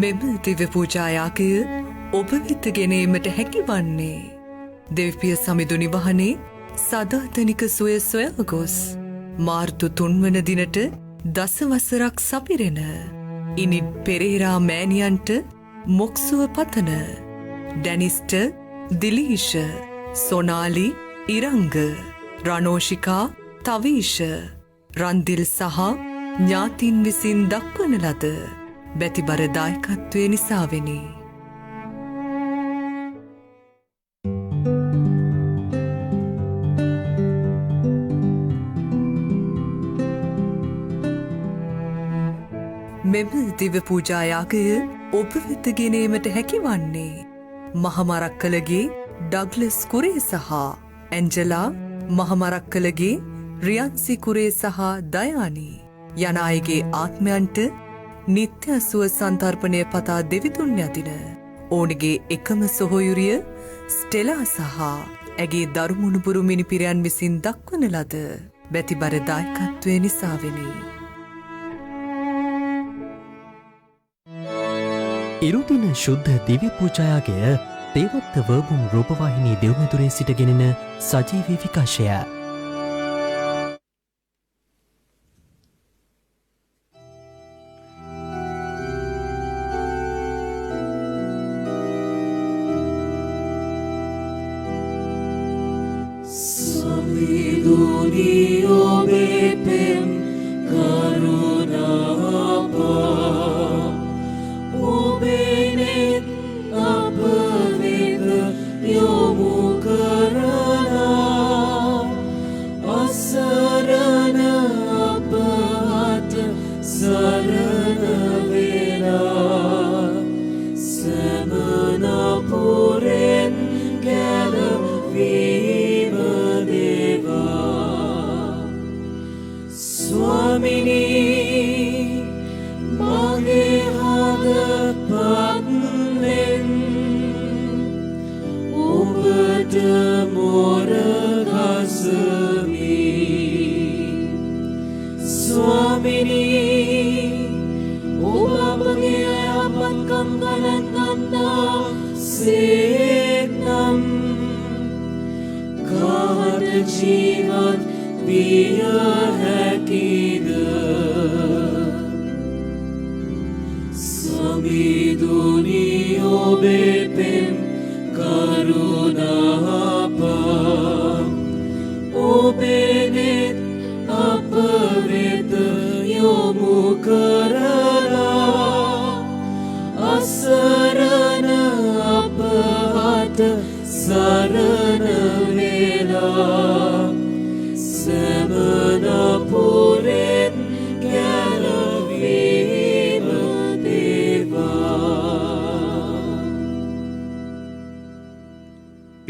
මෙම දිව්‍ය පූජායාගය ඔබ වෙත ගෙනීමට හැකි වන්නේ දෙවිපිය සමිඳුනි වහනේ සදාතනික සුවය සොයා ගොස් මාර්තු 3 වන දිනට දසවසරක් සපිරෙන ඉනිත් පෙරේරා මෑණියන්ට මොක්සුව පතන ඩැනිස්ට දිලීෂ සොනාලි ඉරංග රණෝෂිකා තවීෂ රන්දිල් සහ ඥාතින් විසින් දක්වන ලද බැතිබර දායකත්වය නිසාවෙනි. මෙම දිව්‍ය පූජායාගය ඔබ වෙත ගෙනීමට හැකි වන්නේ මහමරක්කලගේ ඩග්ලස් කුරේ සහ ඇන්ජලා මහමරක්කලගේ රියන්සි කුරේ සහ දයානි යන අයගේ ආත්මයන්ට නිත්‍ය සුව සන්තර්පණය පතා දෙවිතුන් යතින ඕනගේ එකම සොහොයුරිය ස්ටෙලා සහ ඇගේ දරුමුණුපුරු මිනිපිරයන් විසින් දක්වන ලද බැතිබර දායකත්වය නිසාවෙනි. ඉරුදින ශුද්ධ දිව්‍ය පූජායාගය දේවත්ත වර්බුම් රූපවාහිනී දෙව්මැදුරේ සිටගෙනෙන සජීවී විකාශය.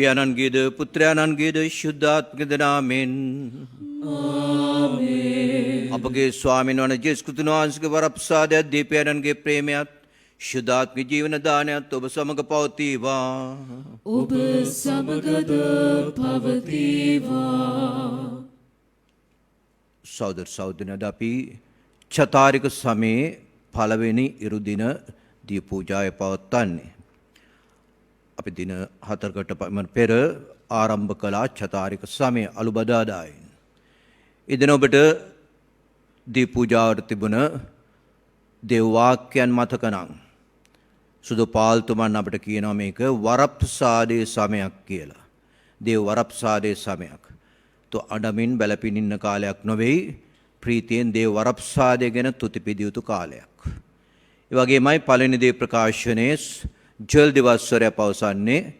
පියාණන්ගේද පුත්‍රයාණන්ගේද ශුද්ධාත්මික නාමෙන් අපගේ ස්වාමීන් වහන්සේ ජේසුස් ක්‍රිස්තුස් වහන්සේගේ වරප්‍රසාදයත් දීපයන්ගේ ප්‍රේමයත් ශුද්ධාත්මික ජීවන දානයත් ඔබ සමග පවතිවා. ඔබ සමගද පවතිවා. සහෝදර සහෝදරියනි අපි චතාරික සමයේ පළවෙනි ඉරුදින දී පූජාය පවත්වන්නේ. අපි දින 4කට පමණ පෙර ආරම්භ කළා චතාරික සමය අලුබදාදායෙන්. ඉදින ඔබට දී පූජාවට තිබුණ දේව වාක්‍යයන් මතක නම් සුදු පාල්තුමන් අපිට කියනවා මේක වරප්‍රසාදයේ සමයක් කියලා. දේව වරප්‍රසාදයේ සමයක්. તો අඩමින් බැලපින් ඉන්න කාලයක් නොවේයි ප්‍රීතියෙන් දේව වරප්‍රසාදය ගැන තුතිපිදිය යුතු කාලයක්. ඒ වගේමයි පළවෙනි දේ ප්‍රකාශනයේ ජල් දිවස්වරය පවසන්නේ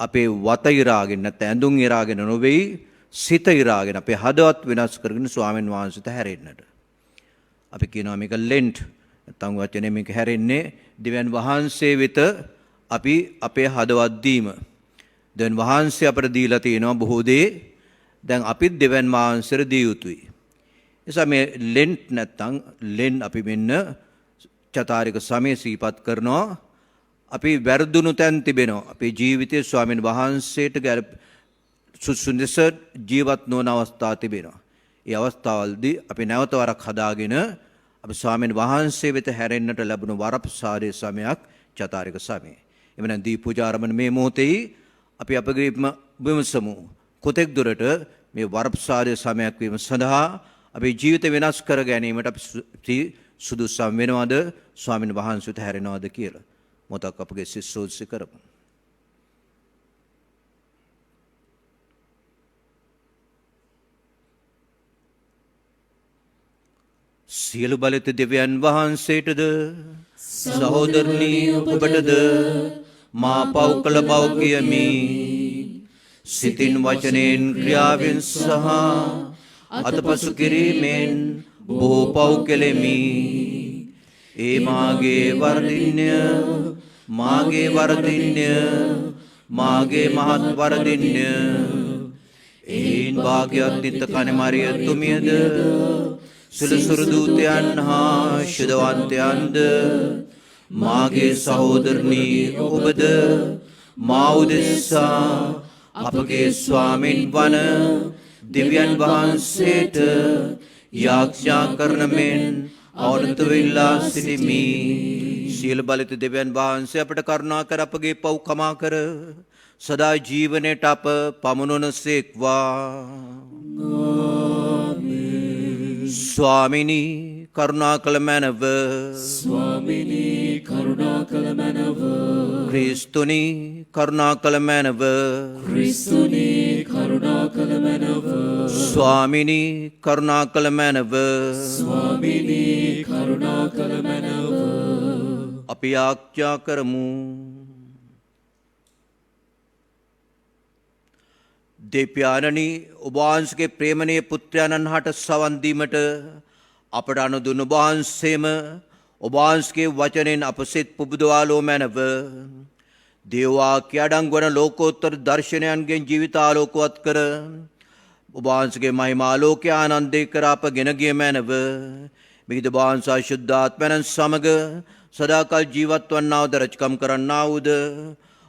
අපේ වත ඉරාගෙන නැත්නම් ඇඳුම් ඉරාගෙන නොවේයි සිත ඉරාගෙන අපේ හදවත් වෙනස් කරගෙන ස්වාමීන් වහන්සේට හැරෙන්නට. අපි කියනවා මේක ලෙන්ට් නැත්නම් වචනේ මේක හැරෙන්නේ දෙවියන් වහන්සේ වෙත අපි අපේ හදවත් දීම. දෙවියන් වහන්සේ අපට දීලා තියෙනවා බොහෝ දේ. දැන් අපිත් දෙවියන් වහන්සේට දිය යුතුයි. එසා මේ ලෙන්ට් නැත්නම් ලෙන් අපි මෙන්න චතාරික සමයේ සීපත් කරනවා. අපි වැරදුණු තැන් තිබෙනවා. අපේ ජීවිතයේ ස්වාමීන් වහන්සේට සුසුන්දස ජීවත් නොවන අවස්ථා තිබෙනවා. ඒ අවස්ථාවල්දී අපි නැවත වරක් හදාගෙන අපි ස්වාමීන් වහන්සේ වෙත හැරෙන්නට ලැබුණු වරප්‍රසාදයේ සමයක් චතාරික සමය. එවනම් දී පූජා ආරම්භන මේ මොහොතේ අපි අපගේ විමසමු. කොතෙක් දුරට මේ වරප්‍රසාදයේ සමයක් වීම සඳහා අපේ ජීවිත වෙනස් කර ගැනීමට අපි සුදුසම් වෙනවද ස්වාමීන් වහන්සේ වෙත හැරෙනවද කියලා. මොතක් අපගේ සිස්සෝත්සි කරමු. සියලු බලත දෙවියන් වහන්සේටද සහෝදරනී ඔබටද මා පව් කළ බව කියමි. සිතින් වචනෙන් ක්‍රියාවෙන් සහ අතපසු කිරීමෙන් බොහෝ පව් කෙලෙමි. ඒ මාගේ වරදින්ය මාගේ මහත් වරදින්ය. එයින් භාග්‍යවත් නිත්ත කණමරිය තුමියද සුළුසුරු දූතයන් හා ශුද්ධවන්තයන්ද මාගේ සහෝදරනී ඔබද මා උදෙසා අපගේ ස්වාමින් වන දෙවියන් වහන්සේට යාඥා කරන මෙන් අවනතු වෙලා සිටිමි. සියලු බලත දෙවියන් වහන්සේ අපට කරුණා කර අපගේ පව් කමා කර සදා ජීවනයට අප පමුණුනසේක්වා. ස්වාමිනී කරුණා කළ මැනව. ක්‍රිස්තුනි කරුණා කළ මැනව. ස්වාමිනී කරුණා කළ මැනව. අපි ආඥා කරමු. දෙවියන්නි ඔබ වහන්සේගේ ප්‍රේමණීය පුත්‍රයන්න් හට සවන් දීමට අපට අනුදුන් ඔබ වහන්සේම ඔබ වහන්සේගේ වචනෙන් අප සිත පුබුදවාලෝ මැනව. දේව වාක්‍ය අඩංගු වන ලෝකෝත්තර දර්ශනයන්ගෙන් ජීවිත ආලෝකවත් කර ඔබ වහන්සේගේ මහිමා ආලෝකය ආනන්දේ කර අප ගෙන ගිය මැනව. මිහිඳු වහන්සේ ශුද්ධාත්මයන් සමග සදාකල් ජීවත් වන්නා වූ රජකම් කරන්නා වූද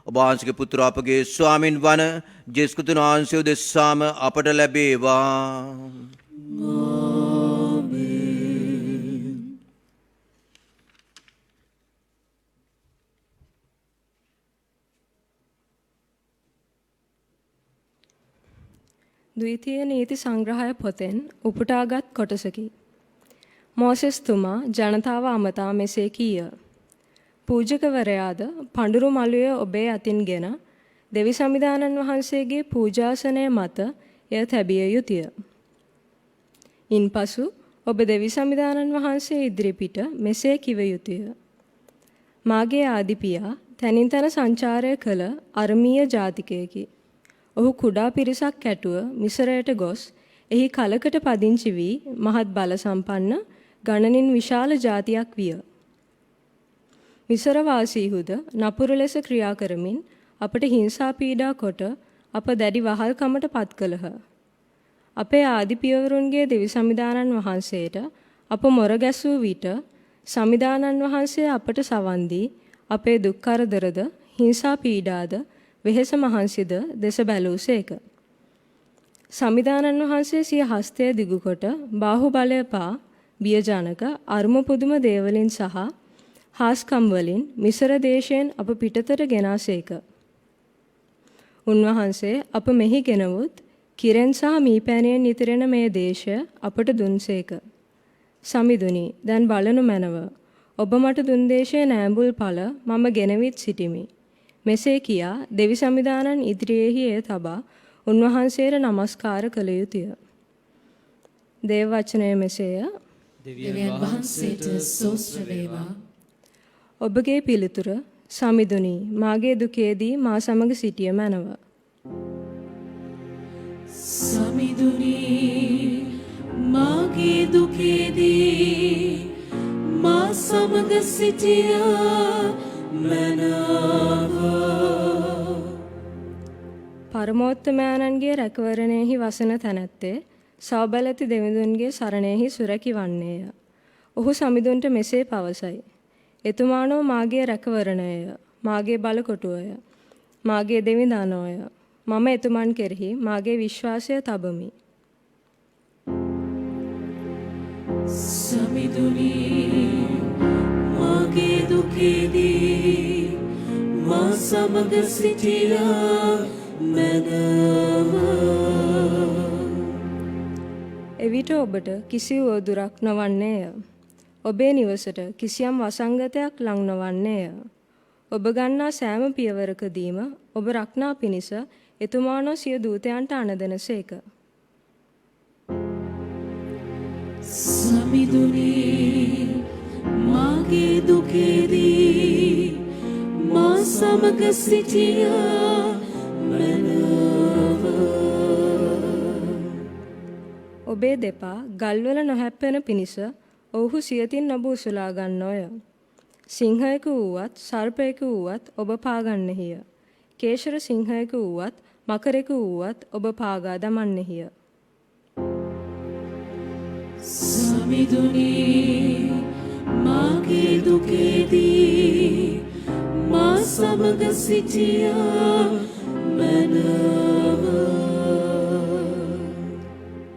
ඔබ වහන්සේගේ පුත්‍ර අපගේ ස්වාමින් වන ජේසුස් ක්‍රිස්තුස් වහන්සේ උදෙසාම අපට ලැබේවා. ද්විතීය නීති සංග්‍රහය පොතෙන් උපුටාගත් කොටසකි. මෝසෙස්තුමා ජනතාව අමතා මෙසේ කීය. පූජකවරයාද පඬුරු මළුවේ ඔබේ අතින්ගෙන දෙවි සමිදානන් වහන්සේගේ පූජාසනය මත එය තැබිය යුතුය. ඉන්පසු ඔබ දෙවි සමිදානන් වහන්සේ ඉදිරිපිට මෙසේ කිව යුතුය. මාගේ ආදිපියා තනින් තන සංචාරය කළ අර්මීය ජාතිකයෙකි. ඔහු කුඩා පිරිසක් ඇටුව මිසරයට ගොස් එහි කලකට පදිංචි වී මහත් බල සම්පන්න ගණනින් විශාල ජාතියක් විය. මිසර වාසීහුද නපුරු ලෙස ක්‍රියා කරමින් අපට හිංසා පීඩා කොට අප දැඩි වහල්කමට පත් කළහ. අපේ ආදි පියවරුන්ගේ දෙවි සමිදානන් වහන්සේට අප මොර ගැසූ විට සමිදානන් වහන්සේ අපට සවන් දී අපේ දුක් කරදරද හිංසා පීඩාද වෙහෙස මහන්සිද දෙස බැලූසේක. සමිදානන් වහන්සේ සිය හස්තය දිගුකොට බාහුබලය පා බියජනක අරුම පුදුම දේවලින් සහ හාස්කම් වලින් මිසර දේශයෙන් අප පිටතට ගෙනාසේක. උන්වහන්සේ අප මෙහි ගෙනවුත් කිරෙන් සහ මීපැණියෙන් ඉතිරෙන මේ දේශය අපට දුන්සේක. සමිඳුනි දැන් බලනු මැනව. ඔබ මට දුන් දේශයේ නෑඹුල් ඵල මම ගෙනවිත් සිටිමි. මෙසේ කියා දෙවි සමිදානන් ඉදිරියේහි එය තබා උන්වහන්සේට නමස්කාර කළ යුතුය. දේව වචනය මෙසේය. දෙවියන් වහන්සේට සෝස්ත්‍ර වේවා. ඔබගේ පිළිතුර සමිඳුනි මාගේ දුකේදී මා සමග සිටිය මැනව. සමිඳුනි මාගේ දුකේදී මා සමග සිටිය මැනව. පරමෝත්තමයන්ගේ රැකවරණයෙහි වසන තැනැත්තේ සවබලති දෙවිඳුන්ගේ සරණයෙහි සුරැකි වන්නේය. ඔහු සමිඳුන්ට මෙසේ පවසයි. එතුමානෝ මාගේ රැකවරණය, මාගේ බලකොටුවය, මාගේ දෙවිදානෝය. මම එතුමන් කෙරෙහි මාගේ විශ්වාසය තබමි. සමිඳුනි මාගේ දුකේදී මා සමග සිටියා මැනව. එවිට ඔබට කිසි වදුරක් නොවන්නේය. ඔබේ නිවසට කිසියම් වසංගතයක් ලං නොවන්නේය. ඔබ ගන්නා සෑම පියවරකදීම ඔබ රක්නා පිණිස එතුමානෝ සිය දූතයන්ට අනදනසේක. සමිඳුනි මාගේ දුකේදී මා සමග සිටියා මැනව. ඔබේ දෙපා ගල්වල නොහැප්පෙන පිණිස ඔවුහු සියතින් ඔබ උසුලා ගන්නෝය. සිංහයකු වුවත් සර්පයකු වුවත් ඔබ පාගන්නෙහිය. කේශර සිංහයකු වුවත් මකරෙකු වුවත් ඔබ පාගා දමන්නෙහිය. සමිඳුනි මාගේ දුකේදී මා සමග සිටියා මැනව.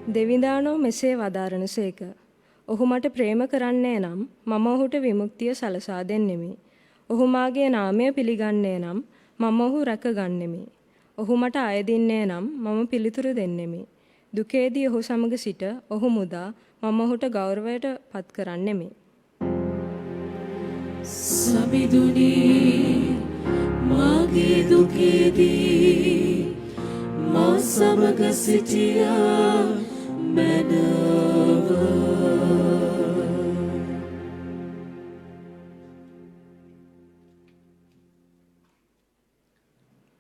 දෙවිඳානෝ මෙසේ වදාරනසේක. ඔහු මට ප්‍රේම කරන්නේ නම් මම ඔහුට විමුක්තිය සලසා දෙන්නෙමි. ඔහු මාගේ නාමය පිළිගන්නේ නම් මම ඔහු රැකගන්නෙමි. ඔහු මට අයදින්නේ නම් මම පිළිතුරු දෙන්නෙමි. දුකේදී ඔහු සමග සිට ඔහු මුදා මම ඔහුට ගෞරවයට පත් කරන්නෙමි. සමිඳුනි මාගේ දුකේදී මා සමග සිටියා මැනව.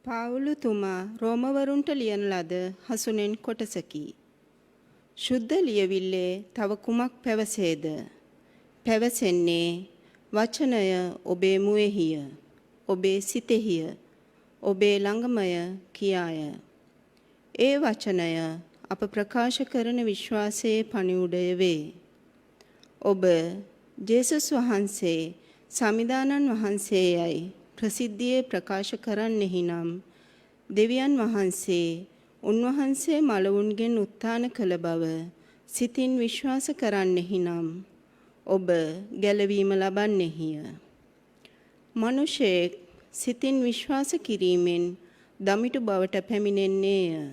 පාවුලුතුමා රෝමවරුන්ට ලියන ලද හසුනෙන් කොටසකි. ශුද්ධ ලියවිල්ලේ තව කුමක් පැවසේද? පැවසෙන්නේ වචනය ඔබේ මුවේහිය, ඔබේ සිතෙහිය, ඔබේ ළඟමය කියාය. ඒ වචනය අප ප්‍රකාශ කරන විශ්වාසයේ පණිවුඩය වේ. ඔබ ජේසුස් වහන්සේ සමිදානන් වහන්සේයයි ප්‍රසිද්ධියේ ප්‍රකාශ කරන්නෙහි නම් දෙවියන් වහන්සේ උන්වහන්සේ මළවුන්ගෙන් උත්ථාන කළ බව සිතින් විශ්වාස කරන්නෙහි නම් ඔබ ගැලවීම ලබන්නෙහිය. මනුෂයෙක් සිතින් විශ්වාස කිරීමෙන් දමිටු බවට පැමිණෙන්නේය.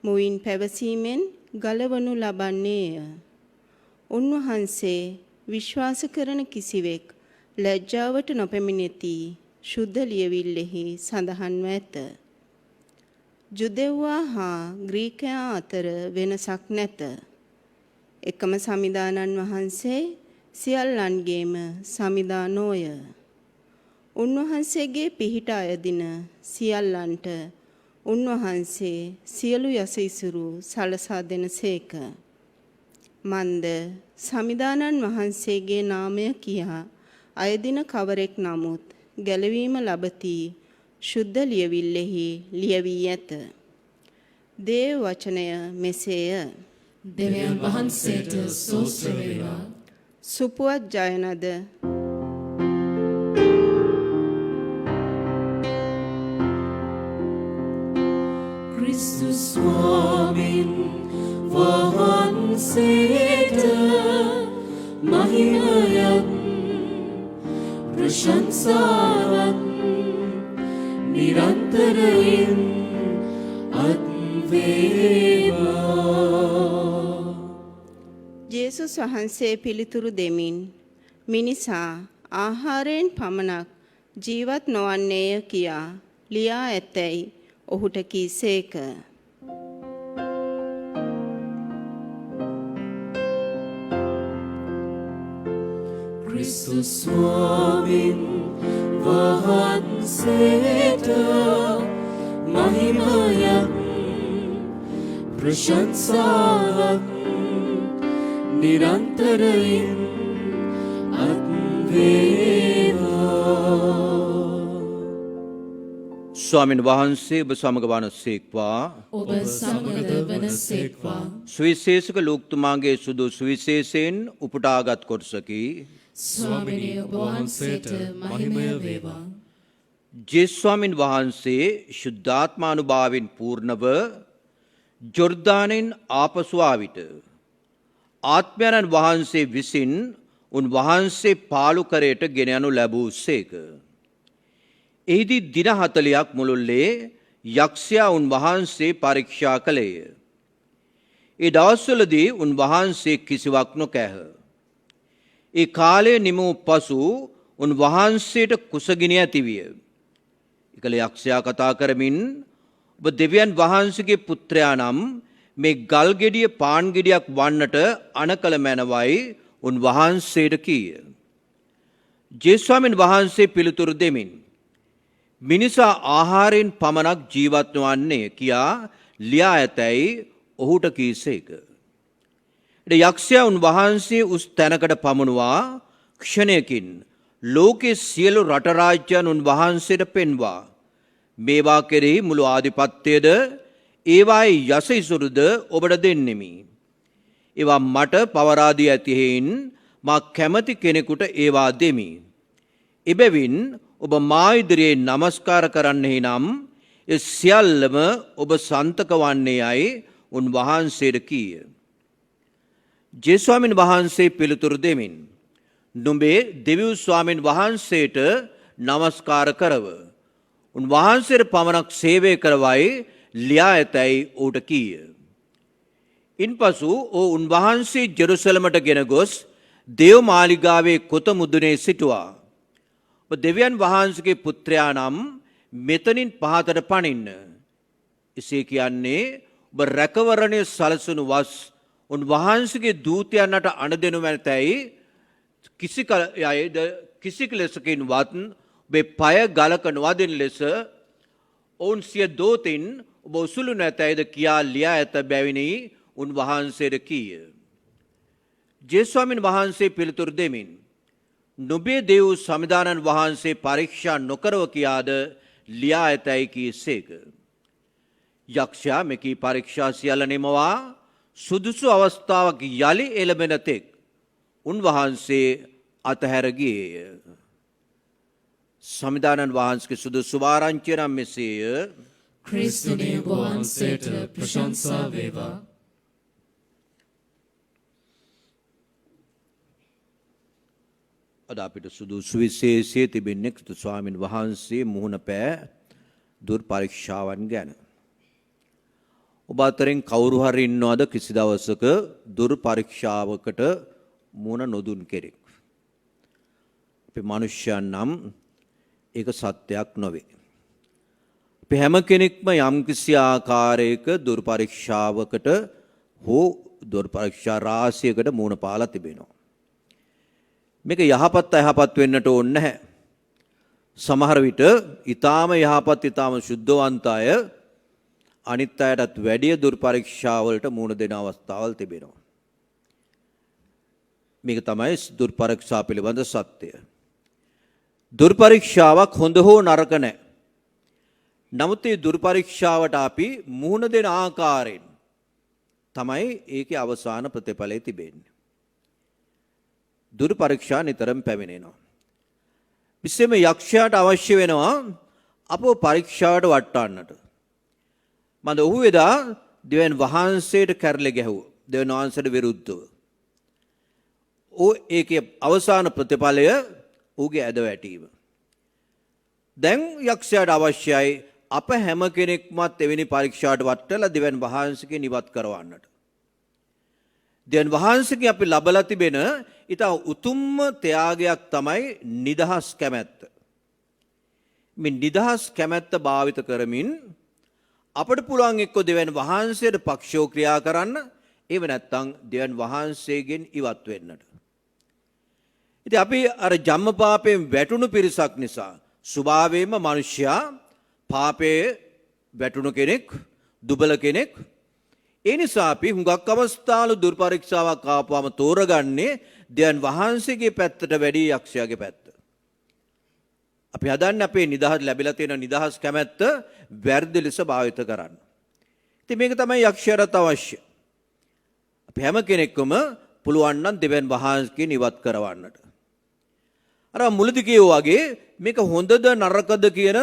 මුවින් පැවසීමෙන් ගලවනු ලබන්නේය. උන්වහන්සේ විශ්වාස කරන කිසිවෙක් ලැජ්ජාවට නොපැමිණෙති ශුද්ධ ලියවිල්ලෙහි සඳහන්ව ඇත. ජුදෙව්වා හා ග්‍රීකයා අතර වෙනසක් නැත. එකම සමිදානන් වහන්සේ සියල්ලන්ගේම සමිදානෝය. උන්වහන්සේගේ පිහිට අයදින සියල්ලන්ට උන්වහන්සේ සියලු යසිසුරු සලසා දෙනසේක. මන්ද සමිදානන් වහන්සේගේ නාමය කියා අයදින කවරෙක් නමුත් ගැලවීම ලබති ශුද්ධ ලියවිල්ලෙහි ලියවී ඇත. දේව වචනය මෙසේය. දෙවියන් වහන්සේට ස්තෝත්‍ර වේවා. සුපුවත් ජයනද ක්‍රිස්තුස් ස්වාමින් වහන්සේට මහිමයත් ප්‍රශංසාවත් නිරන්තරයෙන් අත් වේවා. ජේසුස් වහන්සේ පිළිතුරු දෙමින් මිනිසා ආහාරයෙන් පමණක් ජීවත් නොවන්නේය කියා ලියා ඇතැයි ඔහුට කීසේක. ක්‍රිස්තුස් ස්වාමින් වහන්සේට මහිමයත් ප්‍රශංසාවත් නිරන්තරයෙන් අත් වේවා. ස්වාමීන් වහන්සේ ඔබ සමග වනසේක්වා. ඔබ සමග වනසේක්වා. සුවිශේෂක ලෝක්තුමාගේ සුදු සුවිශේෂයෙන් උපුටාගත් කොටසකි. ස්වාමිනේ ඔබ වහන්සේට මහිමය වේවා. ජේස්වාමින් වහන්සේ ශුද්ධාත්මානුභාවයෙන් පූර්ණව ජොර්දානෙන් ආපසු ආ විට ආත්මයන්න් වහන්සේ විසින් උන්වහන්සේ පාලු කරයට ගෙන යනු ලැබූසේක. එහිදී දින 40ක් මුළුල්ලේ යක්ෂයා උන්වහන්සේ පරීක්ෂා කළේය. ඒ දවස්වලදී උන්වහන්සේ කිසිවක් නොකෑහ. ඒ කාලය නිම වූ පසු උන්වහන්සේට කුසගිනි ඇතිවිය. එකල යක්ෂයා කතා කරමින් ඔබ දෙවියන් වහන්සේගේ පුත්‍රයා නම් මේ ගල් ගෙඩිය පාන් ගෙඩියක් වන්නට අනකල මැනවයි උන්වහන්සේට කීය. ජේසුස්වමින් වහන්සේ පිළිතුරු දෙමින් මිනිසා ආහාරයෙන් පමණක් ජීවත් වන්නේ කියා ලියා ඇතැයි ඔහුට කීසේක. යක්ෂයා උන්වහන්සේ උස් තැනකට පමුණුවා ක්ෂණයකින් ලෝකේ සියලු රට රාජ්‍යයන් උන්වහන්සේට පෙන්වා මේවා කෙරෙහි මුළු ආධිපත්‍යයද ඒවායේ යස ඉසුරුද ඔබට දෙන්නෙමි. ඒවා මට පවරා දී ඇති හේයින් මා කැමති කෙනෙකුට ඒවා දෙමි. එබැවින් ඔබ මා ඉදිරියේ නමස්කාර කරන්නෙහි නම් ඒ සියල්ලම ඔබ සන්තක වන්නේ යයි උන්වහන්සේට කීය. ජේසුස්වමින් වහන්සේ පිළිතුරු දෙමින් නුඹේ දෙවියන් ස්වාමීන් වහන්සේට නමස්කාර කරව. උන්වහන්සේට පමණක් සේවය කරවයි ලියා ඇතැයි ඌට කීය. ඉන්පසු ඔහු උන්වහන්සේ ජෙරුසලමට ගෙන ගොස් දේව මාලිගාවේ කොත මුදුනේ සිටුවා. ඔබ දෙවියන් වහන්සේගේ පුත්‍රයා නම් මෙතනින් පහතට පනින්න. එසේ කියන්නේ ඔබ රැකවරණය සලසනු වස් උන්වහන්සේගේ දූතයන්ට අණ මැනතැයි කිසි ලෙසකින්වත් ඔබේ පය ගලක නොවදින ලෙස ඔවුන් සිය දෝතින් ඔබ උසුලු නැතැයිද කියා ලියා ඇත බැවිනි උන්වහන්සේට කීය. ජේසුස්වමින් වහන්සේ පිළිතුරු දෙමින් නුඹේ දේව සමිදානන් වහන්සේ පරීක්ෂා නොකරව කියාද ලියා ඇතැයි කීසේක. යක්ෂයා මෙකී පරීක්ෂා සියල්ල නිමවා සුදුසු අවස්ථාවක් යලි එළඹෙන තෙක් උන්වහන්සේ අතහැර ගියේය. සමිදානන් වහන්සේගේ සුදුසු වාරංචිය නම් මෙසේය. ක්‍රිස්තුනේ ඔබ වහන්සේට ප්‍රශංසා වේවා. අද අපිට සුදුසු විශේෂයේ තිබෙන්නේ ක්‍රිස්තු ස්වාමීන් වහන්සේ මුහුණ පෑ දුර් පරීක්ෂාවන් ගැන. ඔබ අතරින් කවුරු හරි ඉන්නවද කිසි දවසක දුර් පරීක්ෂාවකට මුහුණ නොදුන් කෙනෙක්? අපි මිනිස්යන් නම් ඒක සත්‍යයක් නොවේ. අපි හැම කෙනෙක්ම යම්කිසි ආකාරයක දුර් පරීක්ෂාවකට හෝ දුර් පරීක්ෂා රාශියකට මුහුණ පාලා තිබෙනවා. මේක යහපත් අයහපත් වෙන්නට ඕනේ නැහැ. සමහර විට ඊටාම යහපත් ඊටාම සුද්ධවන්ත අය අනිත් අයටත් වැඩිය දුර් පරීක්ෂා වලට මුහුණ දෙන අවස්ථාවල් තිබෙනවා. මේක තමයි දුර් පරීක්ෂා පිළිබඳ සත්‍යය. දුර් පරීක්ෂාවක් හොඳ හෝ නරක නැහැ. නමුත් මේ දුර් පරීක්ෂාවට අපි මුහුණ දෙන ආකාරයෙන් තමයි ඒකේ අවසාන ප්‍රතිඵලය තිබෙන්නේ. දුර් පරීක්ෂා නිතරම පැමිණෙනවා. විශේෂයෙන්ම යක්ෂයාට අවශ්‍ය වෙනවා අපව පරීක්ෂාවට වටවන්නට. මන්ද ඔහු එදා දෙවියන් වහන්සේට කැරලි ගැහුවා. දෙවියන් වහන්සේට විරුද්ධව. ඒකේ අවසාන ප්‍රතිඵලය ඌගේ ඇද වැටීම. දැන් යක්ෂයාට අවශ්‍යයි අප හැම කෙනෙක්මත් එවැනි පරීක්ෂාවට වටලා දෙවියන් වහන්සේගෙන් ඉවත් කරවන්නට. දෙවියන් වහන්සේගෙන් අපි ලබලා තිබෙන ඊට උතුම්ම ත්‍යාගයක් තමයි නිදහස් කැමැත්ත. මේ නිදහස් කැමැත්ත භාවිත කරමින් අපට පුළුවන් එක්ක දෙවියන් වහන්සේට පක්ෂව ක්‍රියා කරන්න, ඒව නැත්නම් දෙවියන් වහන්සේගෙන් ඉවත් වෙන්නට. ඉතින් අපි අර ජම්ම පාපයෙන් වැටුණු පිරිසක් නිසා ස්වභාවයෙන්ම මිනිසයා පාපයේ වැටුණු කෙනෙක්, දුබල කෙනෙක්. ඒ නිසා අපි හුඟක් අවස්ථාවල දුර් පරීක්ෂාවක් ආපුවම තෝරගන්නේ දෙවියන් වහන්සේගේ පැත්තට වැඩි යක්ෂයාගේ පැත්ත. අපි හදන්නේ අපේ නිදහස් ලැබිලා තියෙන නිදහස් කැමැත්ත වැරදි ලෙස භාවිත කරන්න. ඉතින් මේක තමයි යක්ෂයාට අවශ්‍ය. අපි හැම කෙනෙක්ම පුළුවන් නම් දෙවියන් වහන්සේගෙන් ඉවත් කරවන්නට. අර මුලදී කියෝ වගේ මේක හොඳද නරකද කියන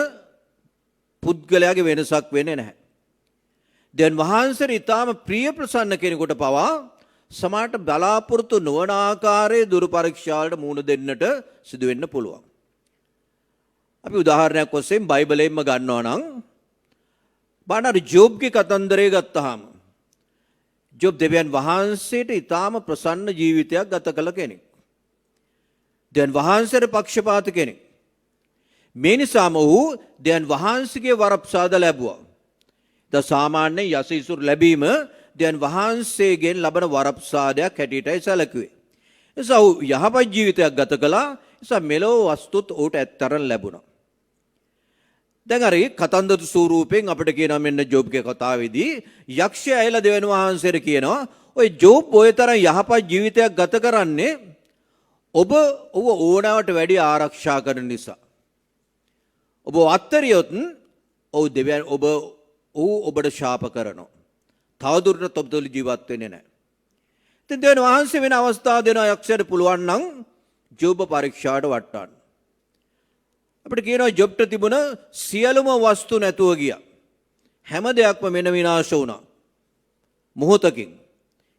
පුද්ගලයාගේ වෙනසක් වෙන්නේ නැහැ. දෙවියන් වහන්සේට ඊටාම ප්‍රිය ප්‍රසන්න කෙනෙකුට පවා සමහරට බලාපොරොත්තු නොවන ආකාරයේ දුරු පරීක්ෂාවලට මුහුණ දෙන්නට සිදු වෙන්න පුළුවන්. අපි උදාහරණයක් වශයෙන් බයිබලයෙන්ම ගන්නවා නම් බලන්න ජෝබ්ගේ කතන්දරය ගත්තාම ජෝබ් දෙවියන් වහන්සේට ඊටාම ප්‍රසන්න ජීවිතයක් ගත කළ කෙනෙක්. දෙවියන් වහන්සේට පක්ෂපාත කෙනෙක්. මේ නිසාම ඔහු දෙවියන් වහන්සේගේ වරප්‍රසාද ලැබුවා. ද සාමාන්‍ය යසීසුරු ලැබීම දෙවියන් වහන්සේගෙන් ලබන වරප්‍රසාදයක් හැටියටයි සැලකුවේ. එසා ඔහු යහපත් ජීවිතයක් ගත කළා. එසා මෙලොව වස්තුත් ඔහුට ඇත්තරන් ලැබුණා. දැන් අර කතන්දර ස්වරූපයෙන් අපිට කියනවා මෙන්න ජෝබ්ගේ කතාවේදී යක්ෂයා ඇවිල්ලා දෙවියන් වහන්සේට කියනවා ඔය ජෝබ් ඔය තරම් යහපත් ජීවිතයක් ගත කරන්නේ ඔබ ඕනෑවට වැඩි ආරක්ෂා කරන නිසා. ඔබ අත්තරියොත් ඔබට ශාප කරනවා. තවදුරටත් ඔබ තුළ ජීවත් වෙන්නේ නැහැ. ඉතින් දෙවියන් වහන්සේ වෙන අවස්ථා දෙනවා යක්ෂයාට පුළුවන් නම් ජෝබ් පරීක්ෂාවට වට්ටන්න. අපිට කියනවා ජොබ්ට තිබුණ සියලුම වස්තු නැතුව ගියා. හැම දෙයක්ම මෙන්න විනාශ වුණා. මොහොතකින්.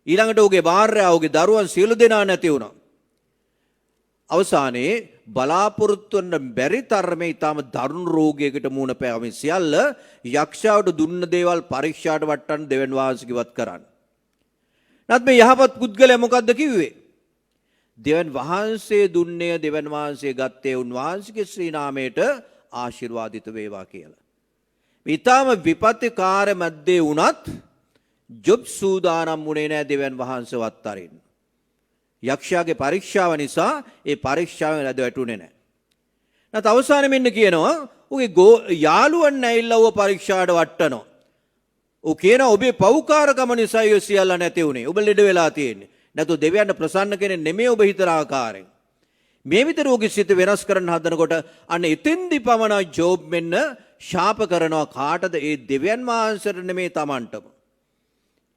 ඊළඟට ඔහුගේ භාර්යාව, ඔහුගේ දරුවන් සියලු දෙනා නැති වුණා. අවසානයේ බලාපොරොත්තු වෙන්න බැරි තරමේ ඊටම දරුණු රෝගයකට මුහුණ පෑමේ සියල්ල යක්ෂයාට දුන්න දේවල් පරීක්ෂාට වට්ටන්න දෙවියන් වහන්සේකිවත් කරන්න. නැත් මේ යහපත් පුද්ගලයා මොකද්ද කිව්වේ? දෙවියන් වහන්සේ දුන්නේ දෙවියන් වහන්සේ ගත්තේ උන්වහන්සේගේ ශ්‍රී නාමයට ආශිර්වාදිත වේවා කියලා. ඊටම විපත්තිකාර මැද්දේ වුණත් ජොබ් සූදානම් වුණේ නැහැ දෙවියන් වහන්සේවත් අරින්න. යක්ෂයාගේ පරීක්ෂාව නිසා ඒ පරීක්ෂාවෙන් රැඳ වැටුනේ නැහැ. නැත් අවසානයේ මෙන්න කියනවා උගේ යාළුවන් ඇවිල්ලා ඌව පරීක්ෂාවට වට්ටනවා. ඌ කියනවා ඔබේ පෞකාරකම නිසා ඔය සියල්ල නැති වුණේ. ඔබ ලෙඩ වෙලා තියෙන්නේ. නැතු දෙවියන්ට ප්‍රසන්න කෙනෙක් නෙමෙයි ඔබ හිතන ආකාරයෙන්. මේ විතර ඔහුගේ සිත වෙනස් කරන්න හදනකොට අන්න එතෙන්දි පමණ ජෝබ් මෙන්න ශාප කරනවා කාටද? ඒ දෙවියන් වහන්සේට නෙමෙයි Tamanටම.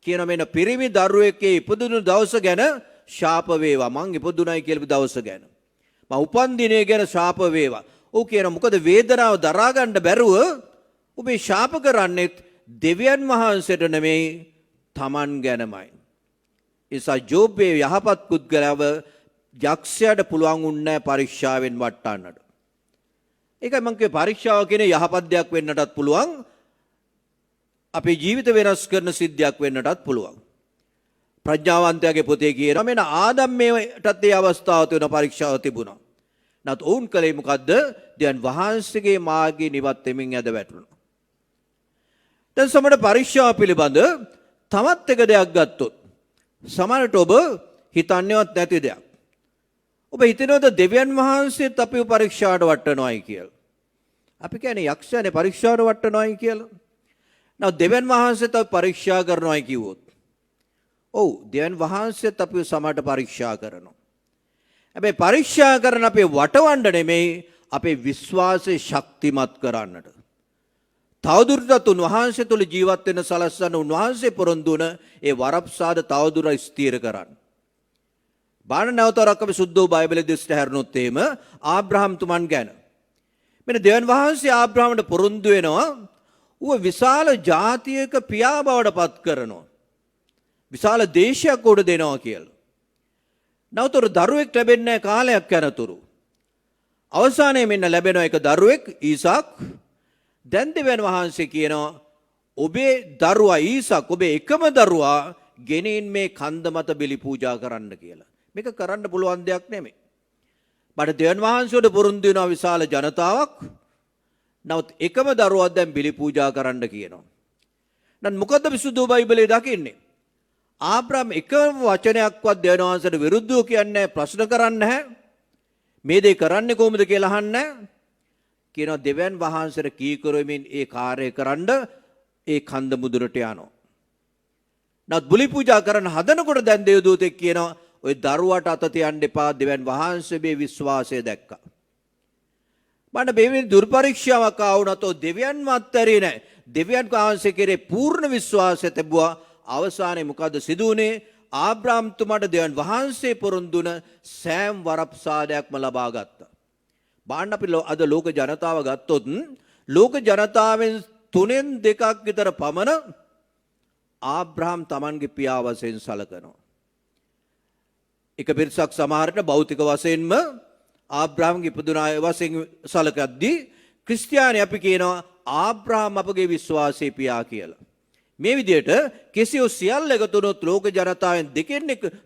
කියන මෙන්න පිරිමි දරුවෙක්ගේ ඉපදුණු දවස ගැන ශාප වේවා. මං ඉපදුණයි කියලා දවස ගැන. මං උපන් දිනය ගැන ශාප වේවා. ඔව් කියන මොකද වේදනාව දරා ගන්න බැරුව ඔබේ ශාප කරන්නේ දෙවියන් වහන්සේට නෙමෙයි Taman ගැනමයි. නිසා ජෝබ්ගේ යහපත් පුද්ගලයාව යක්ෂයාට පුළුවන් වුණේ පරීක්ෂාවෙන් වට්ටන්නට. ඒකයි මම කියේ පරීක්ෂාව කියන්නේ යහපත් දෙයක් වෙන්නටත් පුළුවන්. අපේ ජීවිත වෙනස් කරන සිද්ධියක් වෙන්නටත් පුළුවන්. ප්‍රඥාවන්තයාගේ පොතේ කියනවා මෙන්න ආදම් මේටත් ඒ අවස්ථාව තියෙන පරීක්ෂාව තිබුණා. නැත් ඔවුන් කලේ මොකද්ද? දැන් වහන්සේගේ මාර්ගයේ නිවත් වෙමින් ඇද වැටුණා. දැන් සමහර පරීක්ෂාව පිළිබඳ තවත් එක දෙයක් ගත්තොත් සමහරට ඔබ හිතන්නේවත් නැති දෙයක්. ඔබ හිතනවද දෙවියන් වහන්සේත් අපිව පරීක්ෂාවට වට්ටනවායි කියලා? අපි කියන්නේ යක්ෂයානේ පරීක්ෂාවට වට්ටනවායි කියලා. නැව දෙවියන් වහන්සේත් අපි පරීක්ෂා කරනවායි කිව්වොත්. ඔව් දෙවියන් වහන්සේත් අපිව සමහරට පරීක්ෂා කරනවා. හැබැයි පරීක්ෂා කරන අපේ වටවන්න නෙමෙයි අපේ විශ්වාසය ශක්තිමත් කරන්නට. තවදුරටත් උන්වහන්සේ තුළ ජීවත් වෙන සලස්සන උන්වහන්සේ පොරොන්දු වන ඒ වරප්‍රසාද තවදුරටත් ස්ථීර කරන්න. බාන නැවතරක් අපි සුද්ධ බයිබලයේ දෙසට හැරුණොත් එහෙම ආබ්‍රහම් තුමන් ගැන. මෙන්න දෙවියන් වහන්සේ ආබ්‍රහම්ට පොරොන්දු වෙනවා ඌව විශාල ජාතියක පියා බවට පත් කරනවා. විශාල දේශයක් උඩ දෙනවා කියලා. නැවතර දරුවෙක් ලැබෙන්නේ කාලයක් යනතුරු. අවසානයේ මෙන්න ලැබෙන එක දරුවෙක් ඊසාක්. දැන් දෙවියන් වහන්සේ කියනවා ඔබේ දරුවා ඊසාක් ඔබේ එකම දරුවා ගෙනින් මේ කන්ද මත බිලි පූජා කරන්න කියලා. මේක කරන්න පුළුවන් දෙයක් නෙමෙයි. බඩ දෙවියන් වහන්සේට පොරොන්දු වෙනවා විශාල ජනතාවක්. නමුත් එකම දරුවා දැන් බිලි පූජා කරන්න කියනවා. දැන් මොකද්ද විසුද්ධ බයිබලයේ දකින්නේ? ආබ්‍රහම් එකම වචනයක්වත් දෙවියන් වහන්සේට විරුද්ධව කියන්නේ ප්‍රශ්න කරන්නේ නැහැ. මේ දේ කරන්නේ කොහොමද කියලා අහන්නේ නැහැ. කියනවා දෙවියන් වහන්සේට කීකරුවමින් ඒ කාර්යය කරන්න ඒ කන්ද මුදුනට යනවා. නමුත් බිලි පූජා කරන්න හදනකොට දැන් දේවදූතෙක් කියනවා ඔය දරුවාට අත තියන්න එපා දෙවියන් වහන්සේ මේ විශ්වාසය දැක්කා. මන්න මේ දුර්පරීක්ෂාවක් ආවුණත් ඔය දෙවියන්ව අත්හැරියේ නැහැ. දෙවියන් වහන්සේ කෙරේ පූර්ණ විශ්වාසය තිබුවා. අවසානයේ මොකද සිදු වුනේ? ආබ්‍රහම් තුමාට දෙවියන් වහන්සේ පොරොන්දු වුණ සෑම වරප්‍රසාදයක්ම ලබා ගත්තා. බාන්න අපි අද ලෝක ජනතාව ගත්තොත් ලෝක ජනතාවෙන් 3/2 විතර පමණ ආබ්‍රහම් Tamanගේ පියා වශයෙන් සැලකනවා. එක පිරිසක් සමහරට භෞතික වශයෙන්ම ආබ්‍රාහම්ගේ ඉපදුනාය වශයෙන් සලකද්දී ක්‍රිස්තියානි අපි කියනවා ආබ්‍රාහම් අපගේ විශ්වාසයේ පියා කියලා. මේ විදිහට කෙසියෝ සියල්ල එකතු වුණොත් ලෝක ජනතාවෙන්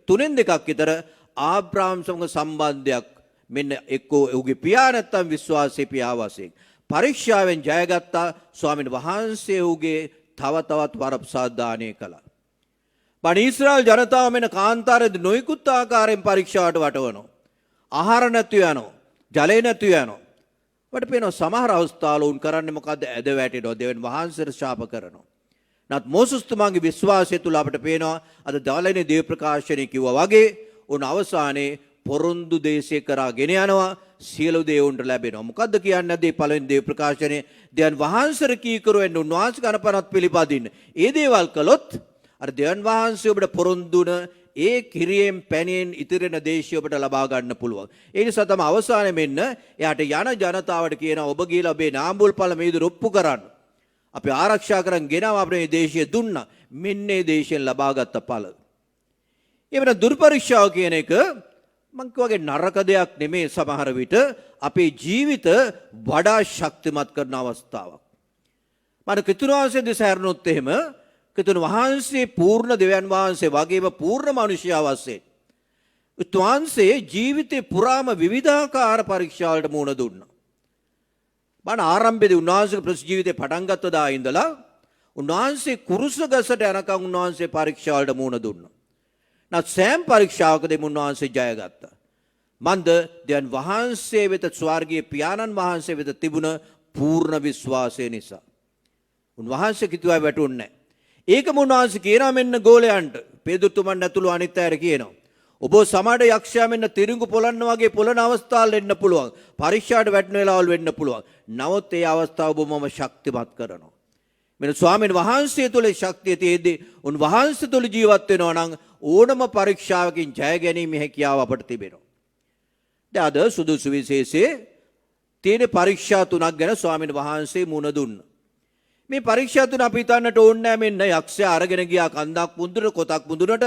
තුනෙන් දෙකක් විතර ආබ්‍රාහම් සමග සම්බන්ධයක් මෙන්න එක්කෝ ඔහුගේ පියා නැත්තම් විශ්වාසයේ පියා වශයෙන් පරීක්ෂාවෙන් ජයගත්තා. ස්වාමීන් වහන්සේ ඔහුගේ තව තවත් වරප්‍රසාදානය කළා. බණ ඊශ්‍රායල් ජනතාව මෙන්න කාන්තාරයේ නොයෙකුත් ආකාරයෙන් පරීක්ෂාවට වටවනවා. ආහාර නැති යනවා. ජලය නැති යනවා. වට පේනවා සමහර අවස්ථාවල උන් කරන්නේ මොකද්ද? ඇද වැටෙනවා. දෙවියන් වහන්සේට ශාප කරනවා. නත් මෝසස් තුමාගේ විශ්වාසය තුල අපිට පේනවා අද දාලනේ දේව ප්‍රකාශනයේ කිව්වා වගේ උන් අවසානයේ පොරොන්දු දේශේ කරාගෙන යනවා. සියලු දේ උන්ට ලැබෙනවා. මොකද්ද කියන්නේ නැද්ද? පළවෙනි දේව ප්‍රකාශනයේ දෙවියන් වහන්සේට කීකරුවෙන් උන්වහන්සේ කනපනත් පිළිපදින්න. ඒ දේවල් කළොත් අර දෙවියන් වහන්සේ ඔබට පොරොන්දුන ඒ කිරියෙන් පැණියෙන් ඉතිරෙන දේශය ඔබට ලබා ගන්න පුළුවන්. ඒ නිසා තමයි අවසානයේ මෙන්න එයාට යන ජනතාවට කියනවා ඔබ ගිහලා ඔබේ නාඹුල් පළ මේදුර ඔප්පු කරන්න. අපි ආරක්ෂා කරන් ගෙනාව අපේ මේ දේශය දුන්නා. මෙන්න මේ දේශයෙන් ලබාගත් ඵල. ඒ වෙන දුර්පරීක්ෂාව කියන එක මං කියවගේ නරක දෙයක් නෙමේ. සමහර විට අපේ ජීවිත වඩා ශක්තිමත් කරන අවස්ථාවක්. මම කිතුනාංශයේ දිසහැරුණොත් එහෙම කිතුන වහන්සේ පූර්ණ දෙවියන් වහන්සේ වගේම පූර්ණ මිනිසයා වශයෙන් උන්වහන්සේ ජීවිතේ පුරාම විවිධාකාර පරීක්ෂා වලට මුහුණ දුන්නා. මම ආරම්භයේදී උන්වහන්සේගේ ප්‍රස් ජීවිතේ පටන් ගත්ත දා ඉඳලා උන්වහන්සේ කුරුසගසට යනකම් උන්වහන්සේ පරීක්ෂා වලට මුහුණ දුන්නා. නත් සෑම පරීක්ෂාවකදී උන්වහන්සේ ජයගත්තා. මන්ද දෙවියන් වහන්සේ වෙත ස්වර්ගීය පියාණන් වහන්සේ වෙත තිබුණ පූර්ණ විශ්වාසය නිසා. උන්වහන්සේ කිතුවා වැටුන්නේ නැහැ. ඒකම උන්වහන්සේ කියනවා මෙන්න ගෝලයන්ට පේදුතුමන් ඇතුළු අනිත් අයට කියනවා. ඔබ සමහර යක්ෂයා මෙන්න තිරිඟු පොළන්න වගේ පොළන අවස්ථාවල් එන්න පුළුවන්. පරීක්ෂාවට වැටෙන වෙලාවල් වෙන්න පුළුවන්. නමුත් ඒ අවස්ථාව ඔබ මම ශක්තිමත් කරනවා. මෙන්න ස්වාමීන් වහන්සේ තුළ ශක්තිය තියෙද්දී උන්වහන්සේ තුළ ජීවත් වෙනවා නම් ඕනම පරීක්ෂාවකින් ජය ගැනීම හැකියාව අපට තිබෙනවා. දැන් අද සුදුසු විශේෂයේ තියෙන පරීක්ෂා තුනක් ගැන ස්වාමීන් වහන්සේ මුණ දුන්නා. මේ පරීක්ෂා තුන අපි හිතන්නට ඕනේ නැහැ මෙන්න යක්ෂයා අරගෙන ගියා කන්දක් මුදුනට කොතක් මුදුනට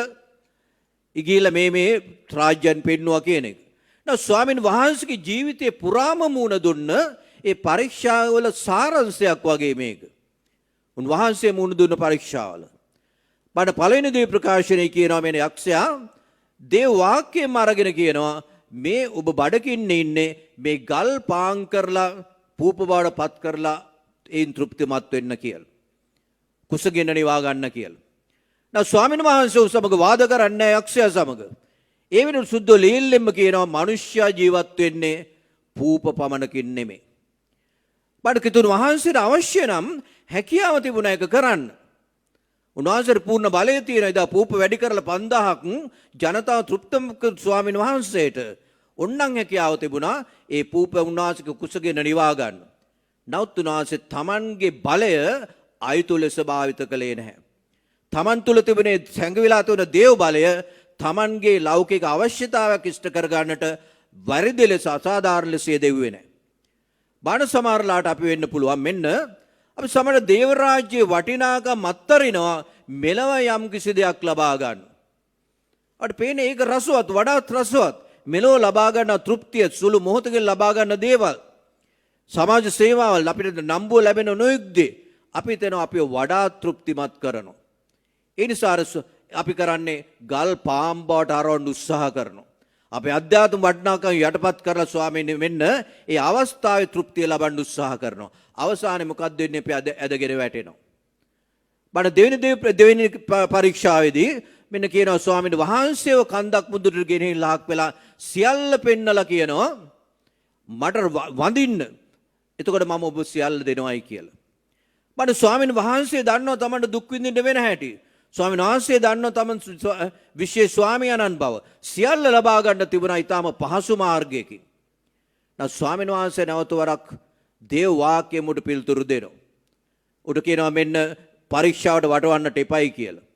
ඉගිලා මේ රාජ්‍යයන් පෙන්නවා කියන එක. නෝ ස්වාමීන් වහන්සේගේ ජීවිතේ පුරාම මුණ දුන්න ඒ පරීක්ෂාවල සාරාංශයක් වගේ මේක. උන්වහන්සේ මුණ දුන්න පරීක්ෂාවල. බණ පළවෙනි දේ ප්‍රකාශනයේ කියනවා මේ යක්ෂයා දේව වාක්‍යයෙන් අරගෙන කියනවා මේ ඔබ බඩකින්නේ ඉන්නේ මේ ගල් පාන් කරලා පූප බවට පත් කරලා ඒන් තෘප්තිමත් වෙන්න කියලා. කුසගින්න නිවා ගන්න කියලා. now ස්වාමීන් වහන්සේ සමග වාද කරන්නේ යක්ෂයා සමග. ඒ වෙනුවට සුද්ධ ලීල්ලෙම්ම කියනවා මිනිස්සයා ජීවත් වෙන්නේ පූප පමණකින් නෙමෙයි. බඩකිතුන් වහන්සේට අවශ්‍ය නම් හැකියාව තිබුණා ඒක කරන්න. උන්වහන්සේට පූර්ණ බලය තියෙන ඉදා පූප වැඩි කරලා 5000ක් ජනතාව තෘප්තම ස්වාමීන් වහන්සේට ඔන්නම් හැකියාව තිබුණා ඒ පූප උන්වහන්සේගේ කුසගින්න නිවා ගන්න. නමුත් උන්වහන්සේ තමන්ගේ බලය අයුතු ලෙස භාවිත කළේ නැහැ. තමන් තුළ තිබුණේ සැඟවිලා තියෙන දේව බලය තමන්ගේ ලෞකික අවශ්‍යතාවයක් ඉෂ්ට කර ගන්නට වැරදි ලෙස අසාධාරණ ලෙස යෙදුවේ නැහැ. බාන සමහරලාට අපි වෙන්න පුළුවන් මෙන්න අපි සමහර දේව රාජ්‍යයේ වටිනාකම් අත්තරිනවා මෙලව යම් කිසි දෙයක් ලබා ගන්න. අපිට පේන්නේ ඒක රසවත් වඩාත් රසවත් මෙලව ලබා ගන්න තෘප්තිය සුළු මොහොතකින් ලබා ගන්න දේවල්. සමාජ සේවාවල් අපිට නම්බුව ලැබෙන නොයෙක්දී අපි තනවා අපිව වඩා තෘප්තිමත් කරනවා. ඒ නිසා අපි කරන්නේ ගල් පාම් බවට ආරවන්න උත්සාහ කරනවා. අපේ අධ්‍යාත්ම වටිනාකම් යටපත් කරලා ස්වාමීන් මෙන්න ඒ අවස්ථාවේ තෘප්තිය ලබන්න උත්සාහ කරනවා. අවසානයේ මොකක්ද වෙන්නේ? අපි ඇදගෙන වැටෙනවා. බණ දෙවෙනි පරීක්ෂාවේදී මෙන්න කියනවා ස්වාමීන් වහන්සේව කන්දක් මුදුනට ගෙනහින් ලහක් වෙලා සියල්ල පෙන්නලා කියනවා මට වඳින්න. එතකොට මම ඔබ සියල්ල දෙනවයි කියලා. බණ ස්වාමීන් වහන්සේ දන්නවා තමන්ට දුක් විඳින්න වෙන හැටි. ස්වාමීන් වහන්සේ දන්නවා තමන් විශේෂ ස්වාමියාණන් බව. සියල්ල ලබා ගන්න තිබුණා ඊටාම පහසු මාර්ගයකින්. now ස්වාමීන් වහන්සේ නැවත වරක් දේව වාක්‍යයෙන් උඩ පිළිතුරු දෙනවා. උඩ කියනවා මෙන්න පරීක්ෂාවට වටවන්නට එපයි කියලා.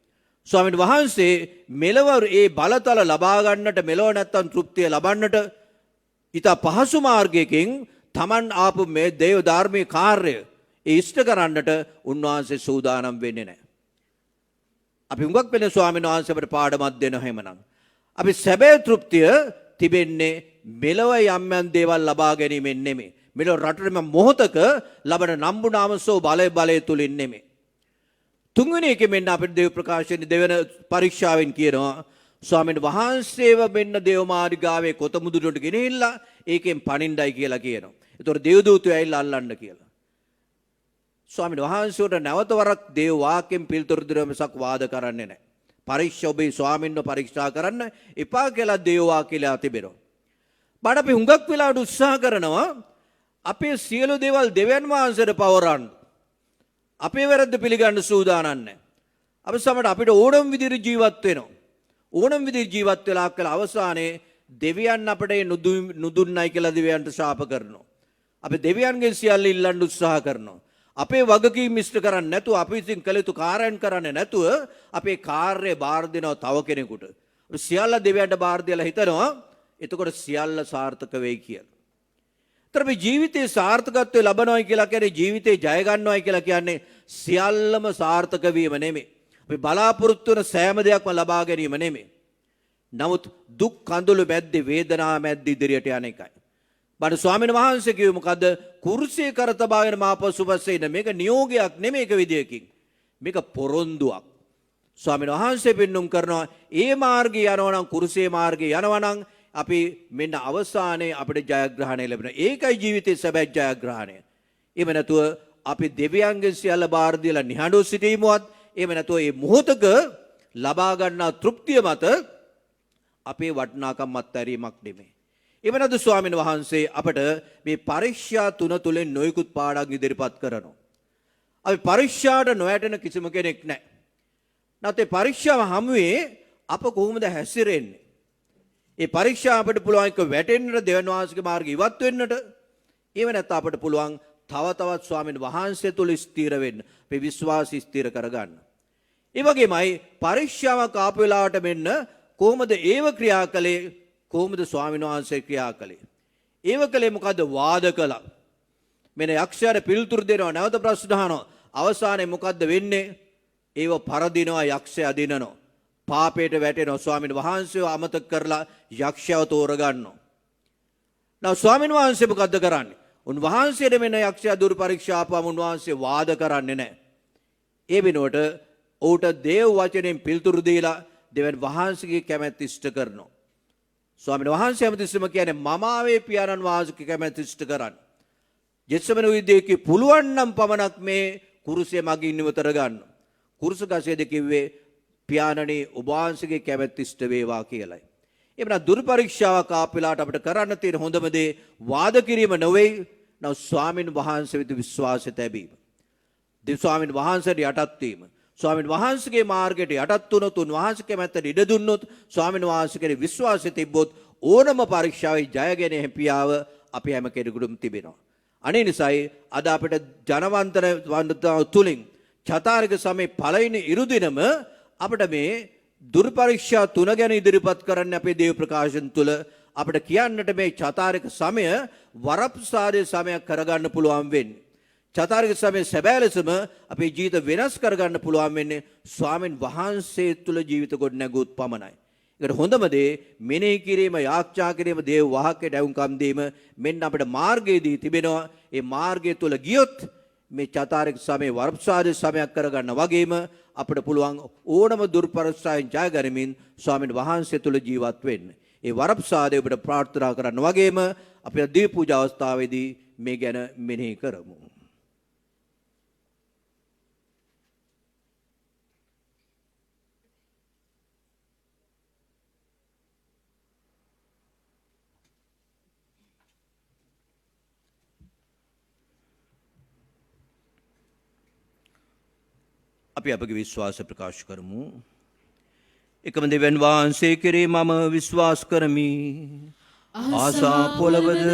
ස්වාමීන් වහන්සේ මෙලව ඒ බලතල ලබා ගන්නට මෙලව නැත්තම් තෘප්තිය ලබන්නට ඊට පහසු මාර්ගයකින් තමන් ආපු මේ දේව ධර්මයේ කාර්යය ඉෂ්ට කරන්නට උන්වහන්සේ සූදානම් වෙන්නේ නැහැ. අපි හුඟක් වෙන ස්වාමීන් වහන්සේ අපට පාඩමක් දෙනවා එහෙමනම්. අපි සැබෑ තෘප්තිය තිබෙන්නේ මෙලව යම් යම් දේවල් ලබා ගැනීමෙන් නෙමෙයි. මෙලව රටේම මොහොතක ලබන නම්බුනාමසෝ බලය තුලින් නෙමෙයි. තුන්වෙනි එකේ මෙන්න අපිට දේව ප්‍රකාශනයේ දෙවන පරීක්ෂාවෙන් කියනවා ස්වාමීන් වහන්සේව මෙන්න දේව මාර්ගාවේ කොතමුදුරට ගෙනහිල්ලා ඒකෙන් පණින්නයි කියලා කියනවා. ඒතකොට දේවදූතයෝ ඇවිල්ලා අල්ලන්න කියලා. ස්වාමීන් වහන්සේට නැවත වරක් දේව වාක්‍යයෙන් පිළිතුරු දෙනවා මිසක් වාද කරන්නේ නැහැ. පරීක්ෂා ඔබේ ස්වාමීන්ව පරීක්ෂා කරන්න එපා කියලා දේව වාක්‍යලා තිබෙනවා. බඩ අපි හුඟක් වෙලාවට උත්සාහ කරනවා අපේ සියලු දේවල් දෙවියන් වහන්සේට පවරන්න. අපේ වැරද්ද පිළිගන්න සූදානම් නැහැ. අපි සමහරට අපිට ඕනම විදිහට ජීවත් වෙනවා. ඕනම විදිහට ජීවත් වෙලා කියලා අවසානයේ දෙවියන් අපට නුදුන්නයි කියලා දෙවියන්ට ශාප කරනවා. අපි දෙවියන්ගෙන් සියල්ල ඉල්ලන්න උත්සාහ කරනවා. අපේ වගකීම් ඉෂ්ට කරන්නේ නැතුව අපි විසින් කළ යුතු කාර්යයන් කරන්නේ නැතුව අපේ කාර්යය බාර දෙනවා තව කෙනෙකුට. සියල්ල දෙවියන්ට බාර දීලා හිතනවා එතකොට සියල්ල සාර්ථක වෙයි කියලා. අපි ජීවිතේ සාර්ථකත්වය ලබනවායි කියලා කියන්නේ ජීවිතේ ජය ගන්නවායි කියලා කියන්නේ සියල්ලම සාර්ථක වීම නෙමෙයි. අපි බලාපොරොත්තු වෙන සෑම දෙයක්ම ලබා ගැනීම නෙමෙයි. නමුත් දුක් කඳුළු මැද්දේ වේදනාව මැද්දේ ඉදිරියට යන එකයි. බඩ ස්වාමීන් වහන්සේ කිව්වේ මොකද්ද? කුරුසියේ කර තබාගෙන මාපසුපස්සේ ඉන්න මේක නියෝගයක් නෙමෙයි එක විදියකින්. මේක පොරොන්දුවක්. ස්වාමීන් වහන්සේ පෙන්눔 කරනවා ඒ මාර්ගේ යනවා නම් කුරුසියේ මාර්ගේ යනවා නම් අපි මෙන්න අවසානයේ අපිට ජයග්‍රහණය ලැබෙනවා. ඒකයි ජීවිතයේ සැබෑ ජයග්‍රහණය. එහෙම නැතුව අපි දෙවියන්ගෙන් සියල්ල බාර දීලා නිහඬව සිටීමවත් එහෙම නැතුව මේ මොහොතක ලබා ගන්නා තෘප්තිය මත අපේ වටිනාකම් අත්හැරීමක් නෙමෙයි. එහෙම නැත්නම් ස්වාමීන් වහන්සේ අපට මේ පරීක්ෂා තුන තුලින් නොයෙකුත් පාඩම් ඉදිරිපත් කරනවා. අපි පරීක්ෂාට නොයැටෙන කිසිම කෙනෙක් නැහැ. නැත්නම් පරීක්ෂාව හැමුවේ අප කොහොමද හැසිරෙන්නේ? ඒ පරීක්ෂා අපිට පුළුවන් එක වැටෙන්නට දෙවියන් වහන්සේගේ මාර්ගය ඉවත් වෙන්නට. එහෙම නැත්නම් අපිට පුළුවන් තව තවත් ස්වාමීන් වහන්සේ තුල ස්ථිර වෙන්න. අපේ විශ්වාසය ස්ථිර කරගන්න. ඒ වගේමයි පරීක්ෂාවක් ආපු වෙලාවට මෙන්න කොහොමද ඒව ක්‍රියා කළේ? කොහොමද ස්වාමීන් වහන්සේ ක්‍රියා කළේ? ඒව කළේ මොකද්ද? වාද කළා. මෙන්න යක්ෂයාට පිළිතුරු දෙනවා නැවත ප්‍රශ්න අහනවා. අවසානයේ මොකද්ද වෙන්නේ? ඒව පරදිනවා යක්ෂයා දිනනවා. පාපයට වැටෙනවා. ස්වාමීන් වහන්සේව අමතක කරලා යක්ෂයව තෝරගන්නවා. now ස්වාමීන් වහන්සේ මොකද්ද කරන්නේ? උන්වහන්සේට මෙන්න යක්ෂයා දුරු පරීක්ෂා ආපුවම උන්වහන්සේ වාද කරන්නේ නැහැ. ඒ වෙනුවට ඌට දේව වචනෙන් පිළිතුරු දීලා දෙවියන් වහන්සේගේ කැමැත්ත ඉෂ්ට කරනවා. ස්වාමීන් වහන්සේ හැමතිස්සෙම කියන්නේ මම ආවේ පියාණන් වහන්සේගේ කැමැත්ත ඉෂ්ට කරන්න. ජෙත්සමන උදේකේ පුළුවන් නම් පමණක් මේ කුරුසය මගින් නිවතර ගන්න. කුරුස ගසේද කිව්වේ පියාණනි ඔබ වහන්සේගේ කැමැත්ත ඉෂ්ට වේවා කියලායි. එබැවින් දුරු පරීක්ෂාවක් ආපෙලාට අපිට කරන්න තියෙන හොඳම දේ වාද කිරීම නෙවෙයි. නව ස්වාමීන් වහන්සේ වෙත විශ්වාසය තැබීම. දෙව් ස්වාමීන් වහන්සේට යටත් වීම. ස්වාමීන් වහන්සේගේ මාර්ගයට යටත් වුණොත් උන්වහන්සේ කැමැත්තට ඉඩ දුන්නොත් ස්වාමීන් වහන්සේගේ විශ්වාසය තිබ්බොත් ඕනම පරීක්ෂාවේ ජයගෙන හැපියාව අපි හැම කෙනෙකුටම තිබෙනවා. අනේ නිසායි අද අපිට ජනවන්තන වන්දනාව තුලින් චතාරික සමේ පළවෙනි ඉරුදිනම අපිට මේ දුරු පරීක්ෂා තුන ගැන ඉදිරිපත් කරන්න අපේ දේව ප්‍රකාශන තුල අපිට කියන්නට මේ චතාරික සමය වරප්‍රසාදයේ සමයක් කරගන්න පුළුවන් වෙන්නේ. චතාරික සමය සැබෑ ලෙසම අපේ ජීවිත වෙනස් කරගන්න පුළුවන් වෙන්නේ ස්වාමීන් වහන්සේ තුල ජීවිත කොට නැගුවොත් පමණයි. ඒකට හොඳම දේ මෙනෙහි කිරීම, යාඥා කිරීම, දේව වාක්‍යයට ඇවුම්කම් දීම මෙන්න අපිට මාර්ගයේදී තිබෙනවා. ඒ මාර්ගය තුල ගියොත් මේ චතාරික සමය වරප්‍රසාදයේ සමයක් කරගන්න වගේම අපිට පුළුවන් ඕනම දුර්පරස්සයෙන් ජය ගනිමින් ස්වාමීන් වහන්සේ තුල ජීවත් වෙන්න. ඒ වරප්‍රසාදය අපිට ප්‍රාර්ථනා කරන්න වගේම අපි දී පූජා අවස්ථාවේදී මේ ගැන මෙනෙහි කරමු. අපි අපගේ විශ්වාස ප්‍රකාශ කරමු. එකම දෙවියන් වහන්සේ කෙරේ මම විශ්වාස කරමි. ආසා පොළවද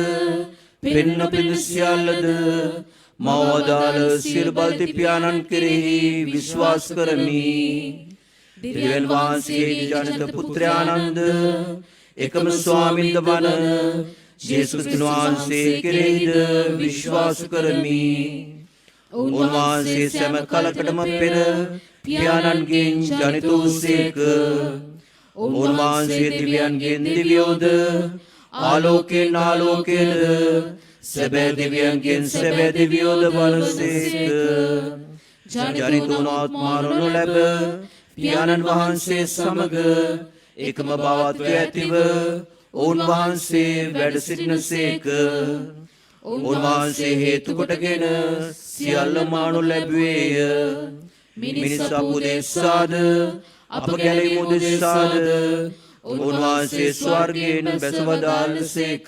පෙන්න පිළිසියල්ලද මවදාල සිරබල්ති පියාණන් කෙරෙහි විශ්වාස කරමි. දෙවියන් වහන්සේ ජනිත පුත්‍රයානන්ද එකම ස්වාමින්ද වන යේසුස් වහන්සේ කෙරෙහිද විශ්වාස කරමි. උන්වහන්සේ සෑම කලකටම පෙර පියාණන්ගෙන් ජනිත වූසේක. උන්වහන්සේ දිව්‍යයන්ගෙන් දිව්‍යෝද ආලෝකයෙන් ආලෝකයේද සැබෑ දිව්‍යයන්ගෙන් සැබෑ දිව්‍යෝද වනසේක. ජනිතුනොත් මරණු ලැබ පියාණන් වහන්සේ සමග එකම භවත්වය ඇතිව උන්වහන්සේ වැඩ සිටිනසේක. උන්වහන්සේ හේතු කොටගෙන සියල්ල මානු ලැබුවේය. මිනිස් අපුදෙස්සාද අප ගැලීම උදෙසාද උන්වහන්සේ ස්වර්ගයෙන් බැසවදාළසේක.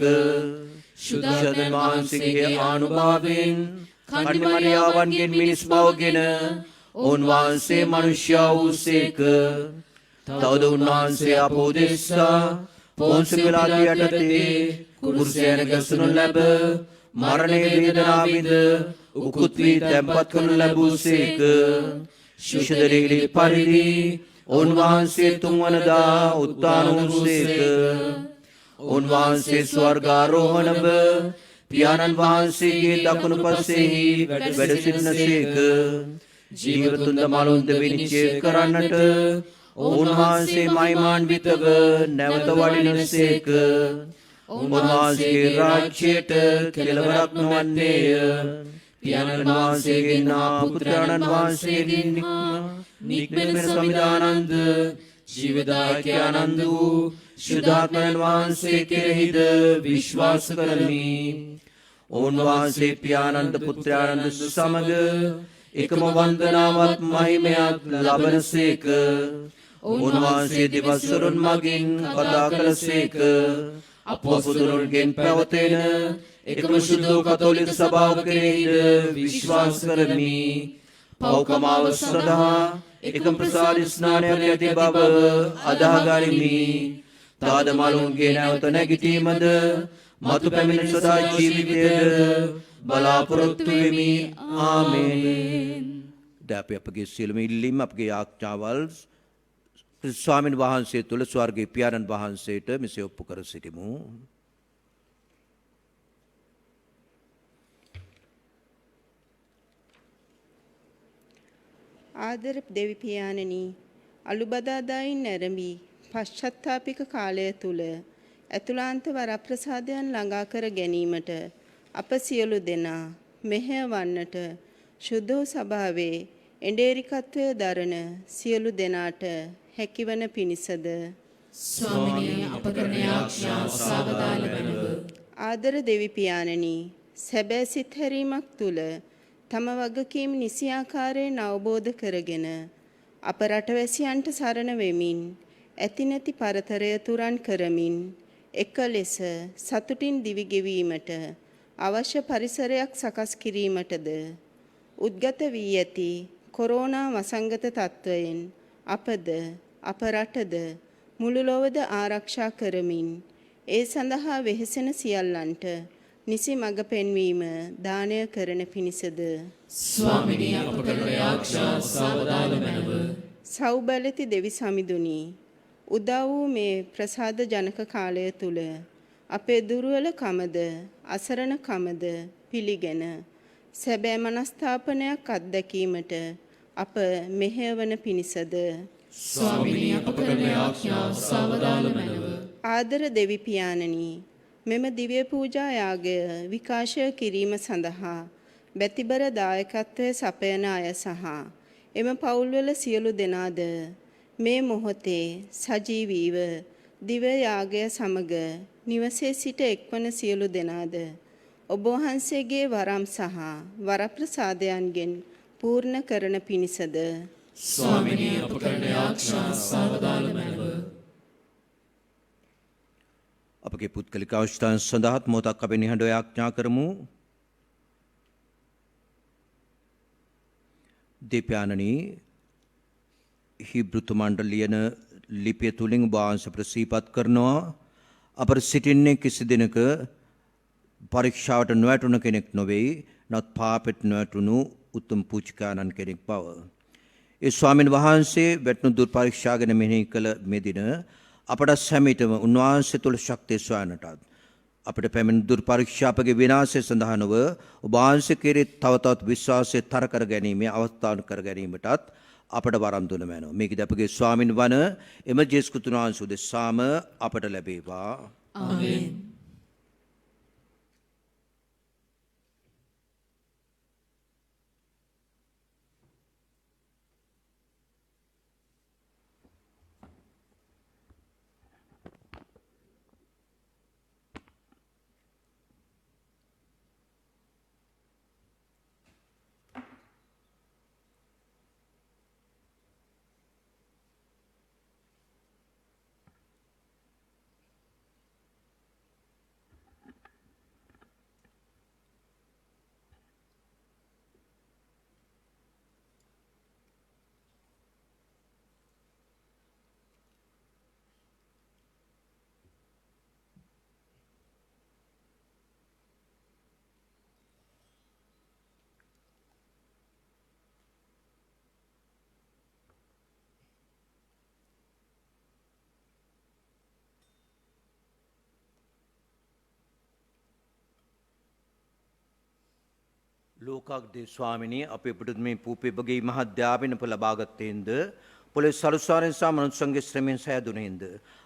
ශුද්ධ වහන්සේගේ ආනුභාවයෙන් කන්නිමරියාවන්ගෙන් මිනිස් බවගෙන උන්වහන්සේ මනුෂ්‍යයා වූසේක. තවද උන්වහන්සේ අප උදෙසා පොන්සි පිලාතු යටතේ කුරුසයන ගැසුණු ලැබ මරණයේ වේදනා විඳ උකුත් වී තැන්පත් කරනු ලැබූසේක. ශිෂ්‍යදරෙහි පරිදි උන්වහන්සේ තුන්වනදා උත්ථාන වූසේක. උන්වහන්සේ ස්වර්ගාරෝහණව පියාණන් වහන්සේගේ දකුණු පසෙහි වැඩ සිටිනසේක. ජීවතුන්ද මලුන්ද විනිශ්චය කරන්නට උන්වහන්සේ මහිමාන්විතව නැවත වඩිනසේක. උන්වහන්සේගේ රාජ්‍යයට කෙළවරක් නොවන්නේය. පියාණන් වහන්සේගේ නා පුත්‍රයන්න් වහන්සේගෙන් නික්මෙන සමිදානන්ද ජීවදායක ආනන්ද වූ ශුද්ධාත්මයන් වහන්සේ කෙරෙහිද විශ්වාස කරමි. උන්වහන්සේ පියාණන්ද පුත්‍රයන්ද සමග එකම වන්දනාවත් මහිමයක් ලබනසේක. උන්වහන්සේ දිවස්වරුන් මගින් කතා කළසේක. අපොස්තුලන්ගෙන් පැවතෙන එකම ශුද්ධ කතෝලික සභාව කෙරෙහිද විශ්වාස කරමි. පෞකමාව සඳහා එකම ප්‍රසාද ස්නානයක් ඇති බව අදහා ගනිමි. තාද මලුන්ගේ නැවත නැගිටීමද මතු පැමිණ සදා ජීවිතයද බලාපොරොත්තු වෙමි. ආමේන්. දැන් අපි අපගේ සියලුම ඉල්ලීම් අපගේ යාඥාවල් ස්වාමීන් වහන්සේ තුල ස්වර්ගීය පියාණන් වහන්සේට මෙසේ ඔප්පු කර සිටිමු. ආදර දෙවි පියාණනි, අලුබදාදායින් නැරඹි පශ්චත්තාපික කාලය තුල ඇතුළාන්ත වරප්‍රසාදයන් ළඟා කර ගැනීමට අප සියලු දෙනා මෙහෙයවන්නට ශුද්ධ සභාවේ එඬේරිකත්වය දරන සියලු දෙනාට හැකිවන පිණිසද ස්වාමිනේ අප කරන ආඥා සාවධාන වෙනව. ආදර දෙවි පියාණනි, සැබෑ සිත් හැරීමක් තුල තම වගකීම් නිසියාකාරයෙන් අවබෝධ කරගෙන අප රටවැසියන්ට සරණ වෙමින් ඇති නැති පරතරය තුරන් කරමින් එක ලෙස සතුටින් දිවි ගෙවීමට අවශ්‍ය පරිසරයක් සකස් කිරීමටද උද්ගත වී ඇති කොරෝනා වසංගත තත්වයෙන් අපද අප රටද මුළු ලොවද ආරක්ෂා කරමින් ඒ සඳහා වෙහෙසෙන සියල්ලන්ට නිසි මඟ පෙන්වීම දානය කරන පිණිසද ස්වාමිනී අප කරන ආඥා සාවධාන වෙනව. සෞබලති දෙවි සමිඳුනි, උදා වූ මේ ප්‍රසාද ජනක කාලය තුල අපේ දුර්වලකමද අසරණකමද පිළිගෙන සැබෑ මනස්ථාපනයක් අත්දැකීමට අප මෙහෙයවන පිණිසද ස්වාමිනී අප කරන ආඥා සාවධාන වෙනව. ආදර දෙවි පියාණනි, මෙම දිව්‍ය පූජා යාගය විකාශය කිරීම සඳහා බැතිබර දායකත්වය සපයන අය සහ එම පවුල්වල සියලු දෙනාද මේ මොහොතේ සජීවීව දිව්‍ය යාගය සමග නිවසේ සිට එක්වන සියලු දෙනාද ඔබ වහන්සේගේ වරම් සහ වරප්‍රසාදයන්ගෙන් පූර්ණ කරන පිණිසද ස්වාමිනී අප කරන ආඥා සාවධාන වෙනව. අපගේ පුද්ගලික අවශ්‍යතාවන් සඳහාත් මොහොතක් අපි නිහඬව යාඥා කරමු. දීපයාණනි, හිබ්‍රුතු මණ්ඩලියන ලිපිය තුලින් වහන්සේ ප්‍රසීපත් කරනවා අපර සිටින්නේ කිසි දිනක පරීක්ෂාවට නොවැටුණු කෙනෙක් නොවේ, නත් පාපෙට නොවැටුණු උතුම් පූජිකානන් කෙනෙක් බව. ඒ ස්වාමීන් වහන්සේ වැටුණු දුර් පරීක්ෂා ගැන මෙනෙහි කළ මේ දින අපට සැමිටම උන්වහන්සේ තුළ ශක්තිය සොයන්නටත් අපට පැමිණ දුර් පරීක්ෂා අපගේ විනාශය සඳහා නොව ඔබ වහන්සේ කෙරෙහි තව තවත් විශ්වාසය තර කර ගැනීමේ අවස්ථාවන් කර ගැනීමටත් අපට වරම් දුන මැනව. මේකද අපගේ ස්වාමින් වන එම ජේසුස්තුන් වහන්සේ උදෙසාම අපට ලැබේවා. ආමේන්. ලෝකාග්‍රේ ස්වාමිනී අපේ පුදුම මේ පූපේබගේ මහාධ්‍යාපනය ලබාගත්තේන්ද පොළේ සලුසාරෙන් සහ මනුෂ්‍යන්ගේ ශ්‍රමයෙන් සෑදුනේන්ද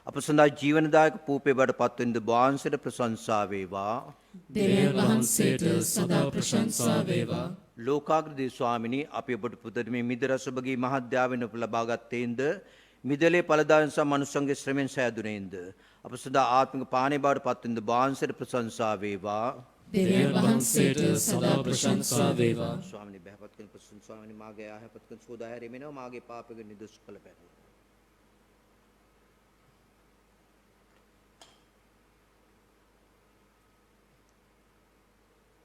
අප සඳහා ජීවනදායක පූපේ බඩ පත්වෙන්ද වහන්සේට ප්‍රශංසා වේවා. දෙවියන් වහන්සේට සදා ප්‍රශංසා වේවා. ලෝකාග්‍රේ ස්වාමිනී අපේ පුදුම මේ මිදරසබගේ මහාධ්‍යාපනය ලබාගත්තේන්ද මිදලේ පළදායන් සහ මනුෂ්‍යන්ගේ ශ්‍රමයෙන් සෑදුනේන්ද අප සඳහා ආත්මික පානේ බඩ පත්වෙන්ද වහන්සේට ප්‍රශංසා වේවා. දෙවියන් වහන්සේට සදා ප්‍රශංසා වේවා. ස්වාමිනී බහපත් කරන ප්‍රසන්න ස්වාමිනී මාගේ ආහපත් කරන සෝදා හැරීමේනවා මාගේ පාපක නිදොස් කළ බැහැ.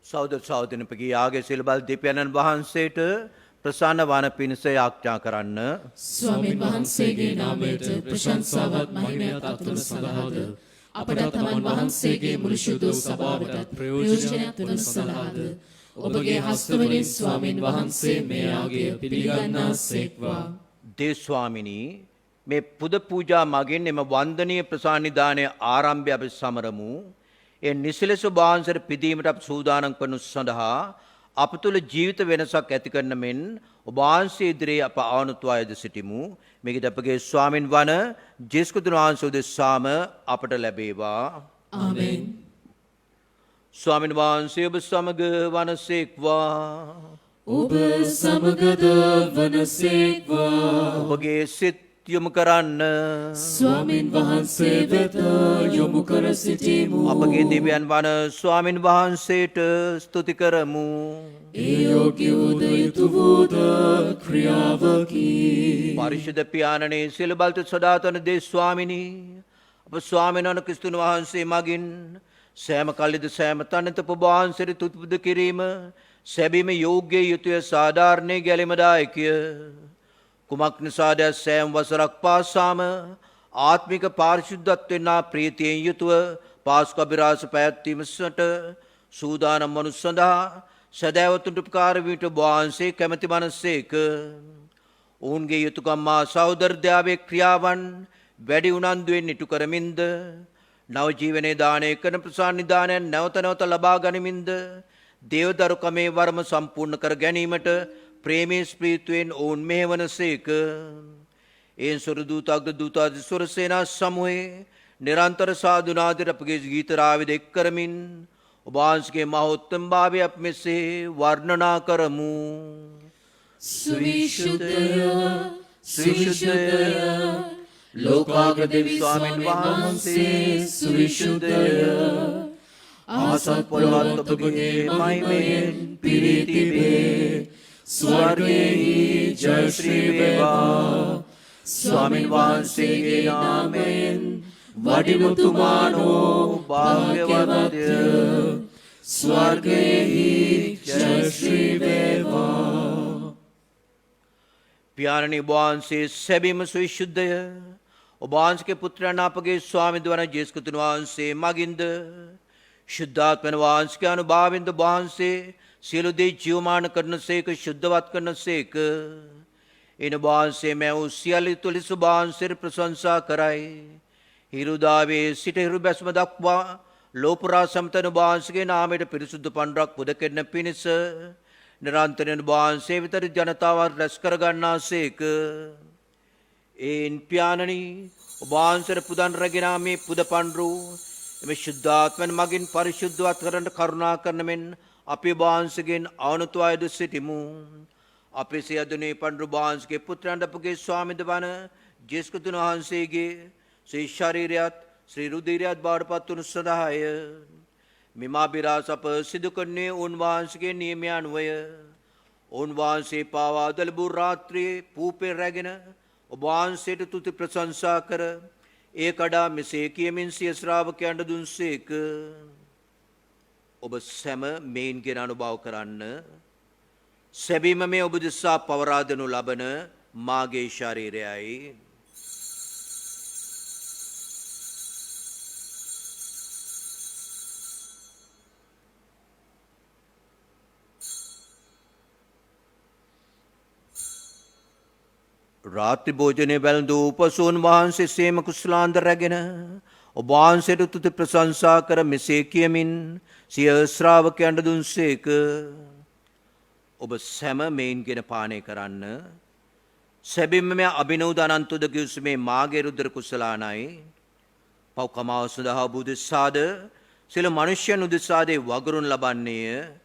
සෞද සෞදිනපගේ යාගේ සිල්බල් දීපයන්න් වහන්සේට ප්‍රසන්න වන පිණිස යාඥා කරන්න. ස්වාමීන් වහන්සේගේ නාමයට ප්‍රශංසාවත් මහිමයත් අත්වන සඳහාද අපට තමන් වහන්සේගේ මුළු ශුද්ධ සභාවටත් ප්‍රයෝජනයක් වන සඳහාද ඔබගේ හස්තවලින් ස්වාමීන් වහන්සේ මේ ආගය පිළිගන්නා සේක්වා. දේ ස්වාමිනී මේ පුද පූජා මගින් එම වන්දනීය ප්‍රසානිදානයේ ආරම්භය අපි සමරමු. ඒ නිසලස වහන්සේට පිදීමට අප සූදානම් කරනු සඳහා අප තුළ ජීවිත වෙනසක් ඇති කරන මෙන් ඔබ වහන්සේ ඉදිරියේ අප ආනුතුවා යෙද සිටිමු. මේකද අපගේ ස්වාමින් වන ජේසුස්තුන් වහන්සේ උදෙසාම අපට ලැබේවා. ආමේන්. ස්වාමින් වහන්සේ ඔබ සමග වනසේක්වා. ඔබ සමගද වනසේක්වා. ඔබගේ සිත් යොමු කරන්න. ස්වාමින් වහන්සේ වෙත යොමු කර සිටිමු. අපගේ දෙවියන් වන ස්වාමින් වහන්සේට ස්තුති කරමු. ඒ යෝග්‍ය වූද යුතු වූද ක්‍රියාවකි. පරිශුද්ධ පියාණනේ සියලු බලත සදාතන දේ ස්වාමිනී අප ස්වාමීන් වහන්සේ ක්‍රිස්තුන් වහන්සේ මගින් සෑම කල්ලිද සෑම තැනත ඔබ වහන්සේට තුතිපුද කිරීම සැබීම යෝග්‍ය යුතුය සාධාරණේ ගැලීමදායකය. කුමක් නිසාද සෑම වසරක් පාසාම ආත්මික පාරිශුද්ධත්වයෙන් ප්‍රීතියෙන් යුතුව පාස්කු අභිරහස පැවැත්වීමට සූදානම් වනු සඳහා සදෑවතුන්ට උපකාර වීමට වහන්සේ කැමැති වනසේක. ඔවුන්ගේ යුතුයකම් සහෝදරත්වයේ ක්‍රියාවන් වැඩි උනන්දුවෙන් ඉටු කරමින්ද නව ජීවනයේ දානය කරන ප්‍රසානිදානයන් නැවත නැවත ලබා ගනිමින්ද දේවදරුකමේ වරම සම්පූර්ණ කර ගැනීමට ප්‍රේමී ස්පීතුවෙන් ඔවුන් මෙහෙවනසේක. එයින් සොර දූතාග්‍ර දූතාදි සොර සේනා සමූහයේ නිරන්තර සාදුනාදයට අපගේ ගීත රාවි දෙක් කරමින් ඔබ වහන්සේගේ මහෝත්තම භාවය අප මෙසේ වර්ණනා කරමු. සුවිශුද්ධය සුවිශුද්ධය ලෝකාග්‍ර දෙවි ස්වාමීන් වහන්සේ සුවිශුද්ධය. ආසත් පොළොවත් ඔබගේ මහිමයෙන් පිරී තිබේ. ස්වර්ගයෙහි ජය ශ්‍රී වේවා. ස්වාමීන් වහන්සේගේ නාමයෙන් වඩිමුතුමානෝ භාග්‍යවත්ය. ස්වර්ගයෙහි ජය ශ්‍රී වේවා. පියාණනි වහන්සේ සැබීම සවිශුද්ධය. ඔබ වහන්සේගේ පුත්‍රයන් අපගේ ස්වාමීන් වන ජේසුස්තුන් වහන්සේ මගින්ද ශුද්ධාත්මන වහන්සේගේ අනුභවයෙන්ද වහන්සේ සියලු දේ ජීවමාන කරනසේක ශුද්ධවත් කරනසේක. එන වහන්සේ මැව් සියලු තුලිස වහන්සේට ප්‍රශංසා කරයි. හිරුදාවේ සිට හිරු බැස්ම දක්වා ලෝපුරා සම්තන වහන්සේගේ නාමයට පිරිසුදු පඬුරක් පුද කෙරෙන පිණිස නිරන්තරයෙන් වහන්සේ වෙතට ජනතාවත් රැස් කරගන්නා සේක. ඒන් පියාණනි ඔබ වහන්සේට පුදන් රැගෙන මේ පුද පඬුරු එම ශුද්ධාත්මන් මගින් පරිශුද්ධවත් කරන්න කරුණා කරන මෙන් අපි ඔබ වහන්සේගෙන් අවනතු අයද සිටිමු. අපේ සියදුනේ පඬුරු වහන්සේගේ පුත්‍රයන් අපගේ ස්වාමීන් වන ජේසුස් වහන්සේගේ ශ්‍රී ශරීරයත් ශ්‍රී රුධිරයත් බවට පත් වනු සදාය. මෙමා බිරාස අප සිදු කරන්නේ උන්වහන්සේගේ නියමය අනුවය. උන්වහන්සේ පාවා දලබු රාත්‍රියේ පූපේ රැගෙන ඔබ වහන්සේට තුති ප්‍රශංසා කර ඒ කඩා මෙසේ කියමින් සිය ශ්‍රාවකයන්ට දුන්සේක. ඔබ සැම මේන්ගෙන අනුභව කරන්න. සැබීම මේ ඔබ දෙසා පවරා දෙනු ලබන මාගේ ශරීරයයි. රාත්‍රි භෝජනය වැළඳූ උපසෝන් වහන්සේ සේම කුසලාන්ද රැගෙන ඔබ වහන්සේට තුති ප්‍රශංසා කර මෙසේ කියමින් සිය ශ්‍රාවකයන්ට දුන්සේක. ඔබ සැම මේන්ගෙන පානය කරන්න. සැබින්ම මෙය අභිනව අනන්තද කිව්සමේ මාගේ රුධිර කුසලානයි. පව්කමාව සඳහා බුදුසාද සියලු මනුෂ්‍යයන් උදෙසාදේ වගරුන් ලබන්නේය.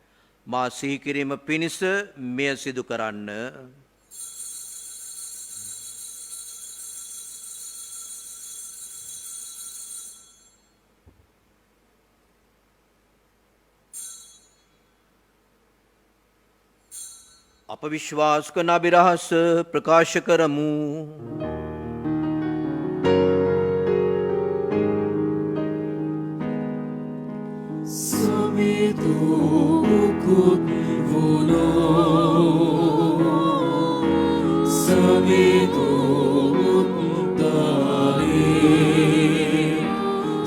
මා සිහි කිරීම පිණිස මෙය සිදු කරන්න. අප විශ්වාස කරන අභිරහස ප්‍රකාශ කරමු. සමිතුකුත් වුණෝ සමිතුමුත්තානේ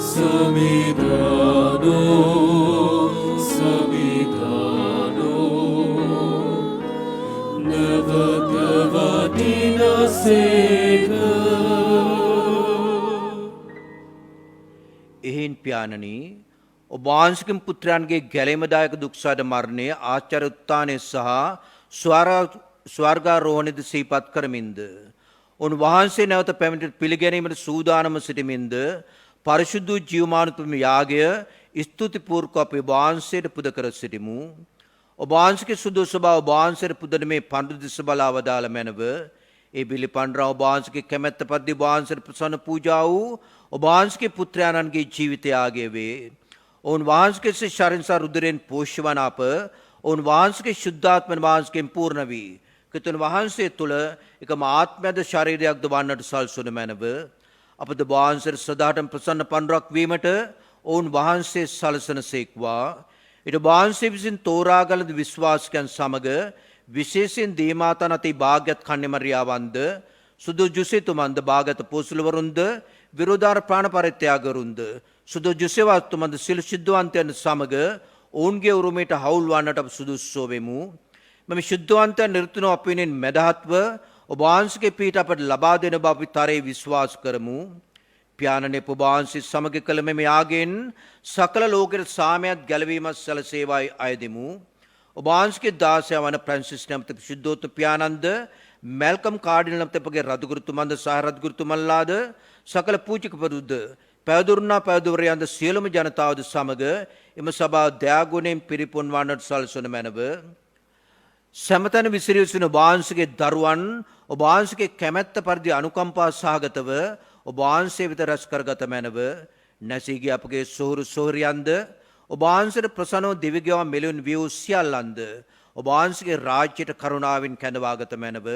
සමිදානෝ එහෙන් පියාණනි ඔබ වහන්සේගේ පුත්‍රයන්ගේ ගැලීමදායක දුක්සාද මරණය ආචාර්ය උත්ථානය සහ ස්වර්ගාරෝහණයද සිහිපත් කරමින්ද උන්වහන්සේ නැවත පැමිණ පිළිගැනීමට සූදානම සිටමින්ද පරිශුද්ධ ජීවමානතුම යාගය ස්තුතිපූර්වක අපේ වහන්සේට පුද කර සිටිමු. ඔබ වහන්සේගේ සුදු ස්වභාව ඔබ වහන්සේට පුදන මේ පඬු දිස බලා වදාළ මැනව ඒ බිලි පඬුරා ඔබ වහන්සේගේ කැමැත්ත පරිදි ඔබ වහන්සේට ප්‍රසන්න පූජා වූ ඔබ වහන්සේගේ පුත්‍රයාණන්ගේ ජීවිතය ආගේ වේ. ඔවුන් වහන්සේගේ ශරීරයෙන් සහ රුධිරයෙන් පෝෂ්‍ය වන අප ඔවුන් වහන්සේගේ ශුද්ධාත්මන වහන්සේගෙන් පූර්ණ වී කිතුන් වහන්සේ තුළ එකම ආත්මයද ශරීරයක්ද වන්නට සල්සුන මැනව අපද වහන්සේට සදාටම ප්‍රසන්න පඬුරක් වීමට ඔවුන් වහන්සේ සලසන සේක්වා. ඊට වහන්සේ විසින් තෝරාගල විශ්වාසිකයන් සමග විශේෂයෙන් දේමාතන් අතේ භාග්‍යත් කන්‍යමරියාවන්ද සුදු ජුසෙතුමන්ද භාගත පොසුලවරුන්ද විරෝධාර ප්‍රාණ පරිත්‍යාගරුන්ද සුදු ජුසෙවත්තුමන්ද සිල් සිද්ධවන්තයන් සමග ඔවුන්ගේ උරුමයට හවුල් වන්නට අප සුදුස්සෝ වෙමු. මෙම ශුද්ධවන්තයන් නිර්තුන අප වෙනුවෙන් මැදහත්ව ඔබ වහන්සේගේ පීඨ අපට ලබා දෙන බව අපි තරයේ විශ්වාස කරමු. පියාණනේ ඔබ වහන්සේ සමග කළ මෙම යාගයෙන් සකල ලෝකෙට සාමයත් ගැලවීමත් සැලසේවායි අයදෙමු. ඔබ වහන්සේගේ දාසයා වන ප්‍රැන්සිස් නැමැති ශුද්ධෝත්තම පියාණන්ද මැල්කම් කාඩිනල් නැමැති අපගේ රදගුරුතුමන්ද සහ රදගුරුතුමන්ලාද සකල පූජකවරුද පැවදුරුනා පැවදුවරයන්ද සියලුම ජනතාවද සමග එම සභාව දයාගුණයෙන් පිරිපුන් වන්නට සලසන මැනව. සෑමතැන විසිරී සිටින ඔබ වහන්සේගේ දරුවන් ඔබ වහන්සේගේ කැමැත්ත පරිදි අනුකම්පා සහගතව ඔබ වහන්සේ වෙත රැස් කරගත මැනව. නැසී ගිය අපගේ සොහොරු සොහොරියන්ද ඔබ වහන්සේට ප්‍රසන්නව දිවිගෙවා මෙලොවන් වියූ සියල්ලන්ද ඔබ වහන්සේගේ රාජ්‍යයට කරුණාවෙන් කැඳවාගත මැනව.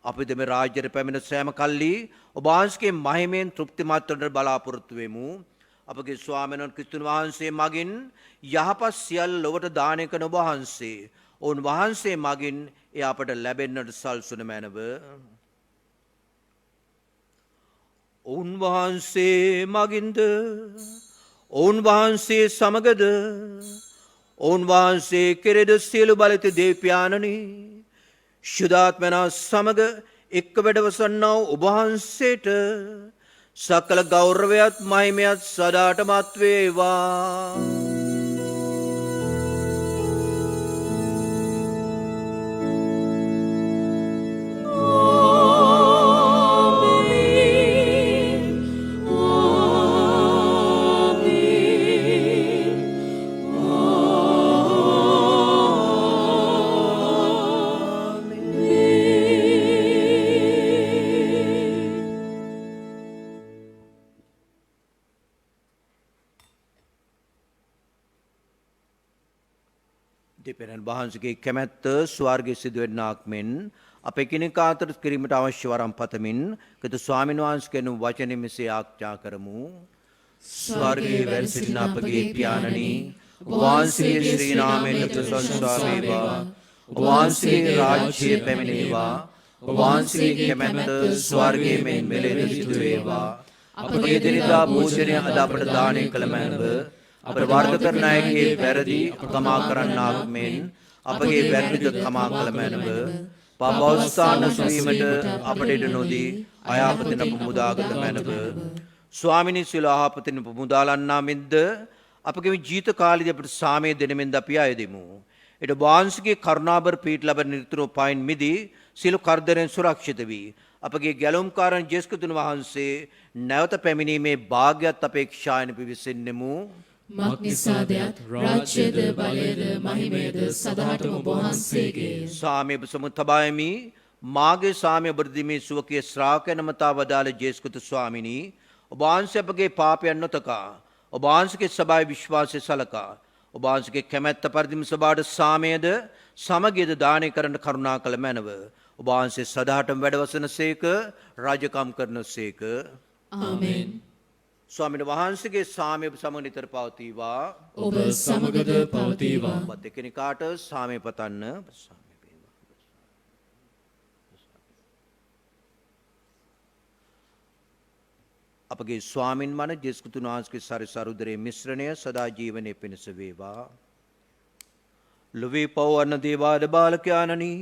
අපිද මේ රාජ්‍යයට පැමිණ සෑම කල්ලි ඔබ වහන්සේගේ මහිමෙන් තෘප්තිමත් වන බලාපොරොත්තු වෙමු. අපගේ ස්වාමීන් වහන්සේ මගින් යහපත් සියල්ල ලොවට දානය කරන ඔබ වහන්සේ ඔවුන් වහන්සේ මගින් එය අපට ලැබෙන්නට සල්සුන මැනව. ඔවුන් වහන්සේ මගින්ද ඔවුන් වහන්සේ සමගද ඔවුන් වහන්සේ කෙරෙද සියලු බලත දේව්‍යානනි ශුද්ධාත්මනා සමග එක්ක වැඩවසන්නා වූ ඔබ වහන්සේට සකල ගෞරවයත් මහිමයත් සදාටමත් වේවා. දෙපැරැන් වහන්සේගේ කැමැත්ත ස්වර්ගයේ සිදුවෙන්නාක් මෙන් අප එකිනෙකා අතර කිරීමට අවශ්‍ය වරම් පතමින් කතු ස්වාමීන් වහන්සේ කෙනු වචනෙ මෙසේ ආඥා කරමු. ස්වර්ගයේ වැඩ සිටින අපගේ පියාණනි, ඔබ වහන්සේගේ ශ්‍රී නාමයෙන් ප්‍රශංසා වේවා. ඔබ වහන්සේගේ රාජ්‍යය පැමිණේවා. ඔබ වහන්සේගේ කැමැත්ත ස්වර්ගයේ මෙන් මෙලෙස සිදු වේවා. අපගේ දිනදා භෝජනය අද අපට දානය කළ මැනව. අපට වර්ධ කරන අයගේ වැරදි කමා කරන්නාක් මෙන් අපගේ වැරදිද කමා කළ මැනව. පාපවස්ථාන සුවීමට අපට ඉඩ නොදී අයාපතින මුදාගත මැනව. ස්වාමිනී සියලු ආපතින මුදාලන්නා මෙන්ද අපගේ ජීවිත කාලයේදී අපට සාමය දෙනෙමින්ද අපි අයදෙමු. ඊට වහන්සේගේ කරුණාබර පීඨ ලැබෙන නිරතුරු පයින් මිදී සියලු කරදරෙන් සුරක්ෂිත වී අපගේ ගැලුම්කාරන් ජේසුස් ක්‍රිස්තුන් වහන්සේ නැවත පැමිණීමේ වාග්යත් අපේක්ෂායන පිවිසෙන්නෙමු. මක්නිසාදයත් රාජ්‍යද බලයද මහිමයද සදාටම ඔබ වහන්සේගේ. සාමය සමුතබායමි මාගේ සාමය බර්ධිමේ සුවකීය ශ්‍රාවකයන් මතා වදාළ ජේසුස් ක්‍රිස්තු ස්වාමිනී, ඔබ වහන්සේ අපගේ පාපයන් නොතකා ඔබ වහන්සේගේ සබාය විශ්වාසය සලකා ඔබ වහන්සේගේ කැමැත්ත පරිදිම සබාට සාමයද සමගියද දානය කරන්න කරුණා කළ මැනව. ඔබ වහන්සේ සදාටම වැඩවසනසේක රාජකම් කරනසේක. ආමෙන්. ස්වාමීන් වහන්සේගේ සාමය සමග නිතර පවතිවා. ඔබ සමගද පවතිවා. ඔබ එකිනෙකාට සාමය පතන්න. අපගේ ස්වාමින් වන ජේසුස් ක්‍රිස්තුන් වහන්සේගේ සරිසරුදරේ මිශ්‍රණය සදා ජීවනයේ පිණිස වේවා. ලොවේ පවවන දේවාද බාලකයාණනි,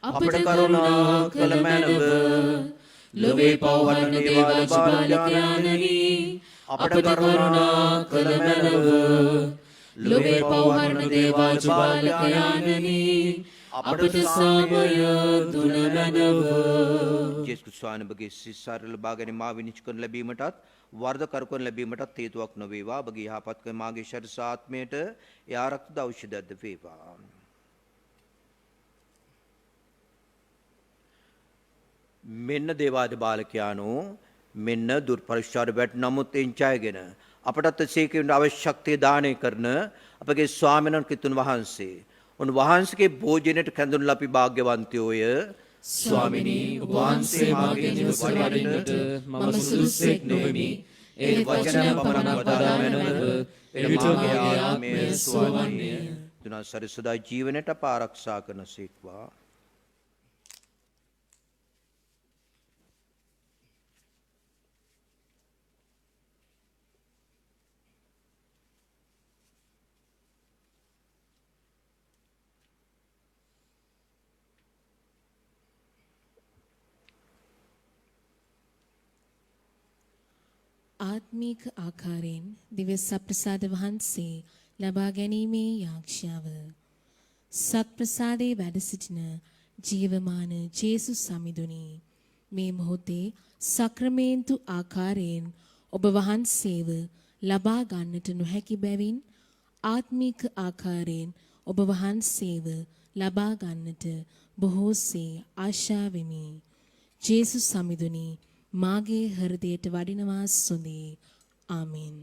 අපට කරුණා කළ මැනව. ලොවේ පවවන දේවාද බාලකයාණනි, අපට කරුණා කළ මැනව. ලොවේ පවවන දේවාද බාලකයාණනි, අපට සාමය දුන මැනව. ජේසුස් ස්වාමීන්ගේ සිස්සාර ලබා ගැනීම විනිශ්චය කරන ලැබීමටත් වර්ධ කරුකන් ලැබීමටත් හේතුවක් නොවේවා. ඔබගේ යහපත් කම මාගේ ශරීර ආත්මයට ඒ ආරක්ෂිත ඖෂධයක්ද වේවා. මෙන්න දේවාද බාලකයානෝ, මෙන්න දුර්පරිශ්චාර වැට නමුත් එන්චායගෙන අපටත් සීකෙන්න අවශ්‍ය ශක්තිය දානය කරන අපගේ ස්වාමීන් වහන්සේ උන්වහන්සේගේ භෝජනයට කැඳුණු අපි භාග්‍යවන්තයෝය. ස්වාමිනී, ඔබ වහන්සේ මාගේ නිවස වඩින්නට මම සුදුස්සෙක් නොවෙමි. ඒ වචනය පමණක් වදාළා මැනව. එවිට මාගේ ආත්මය සුවවන්නේ. දුනා සරිසදා ජීවනයට අප ආරක්ෂා කරන සීක්වා. ආත්මීක ආකාරයෙන් දිව්‍ය සත්ප්‍රසාද වහන්සේ ලබා ගැනීමේ යාක්ෂාව. සත්ප්‍රසාදයේ වැඩ සිටින ජීවමාන ජේසුස් සමිඳුනි, මේ මොහොතේ සක්‍රමේන්තු ආකාරයෙන් ඔබ වහන්සේව ලබා ගන්නට නොහැකි බැවින් ආත්මීක ආකාරයෙන් ඔබ වහන්සේව ලබා ගන්නට බොහෝසේ ආශා වෙමි. ජේසුස් සමිඳුනි, මාගේ හෘදයට වඩිනවා සොඳේ. ආමෙන්.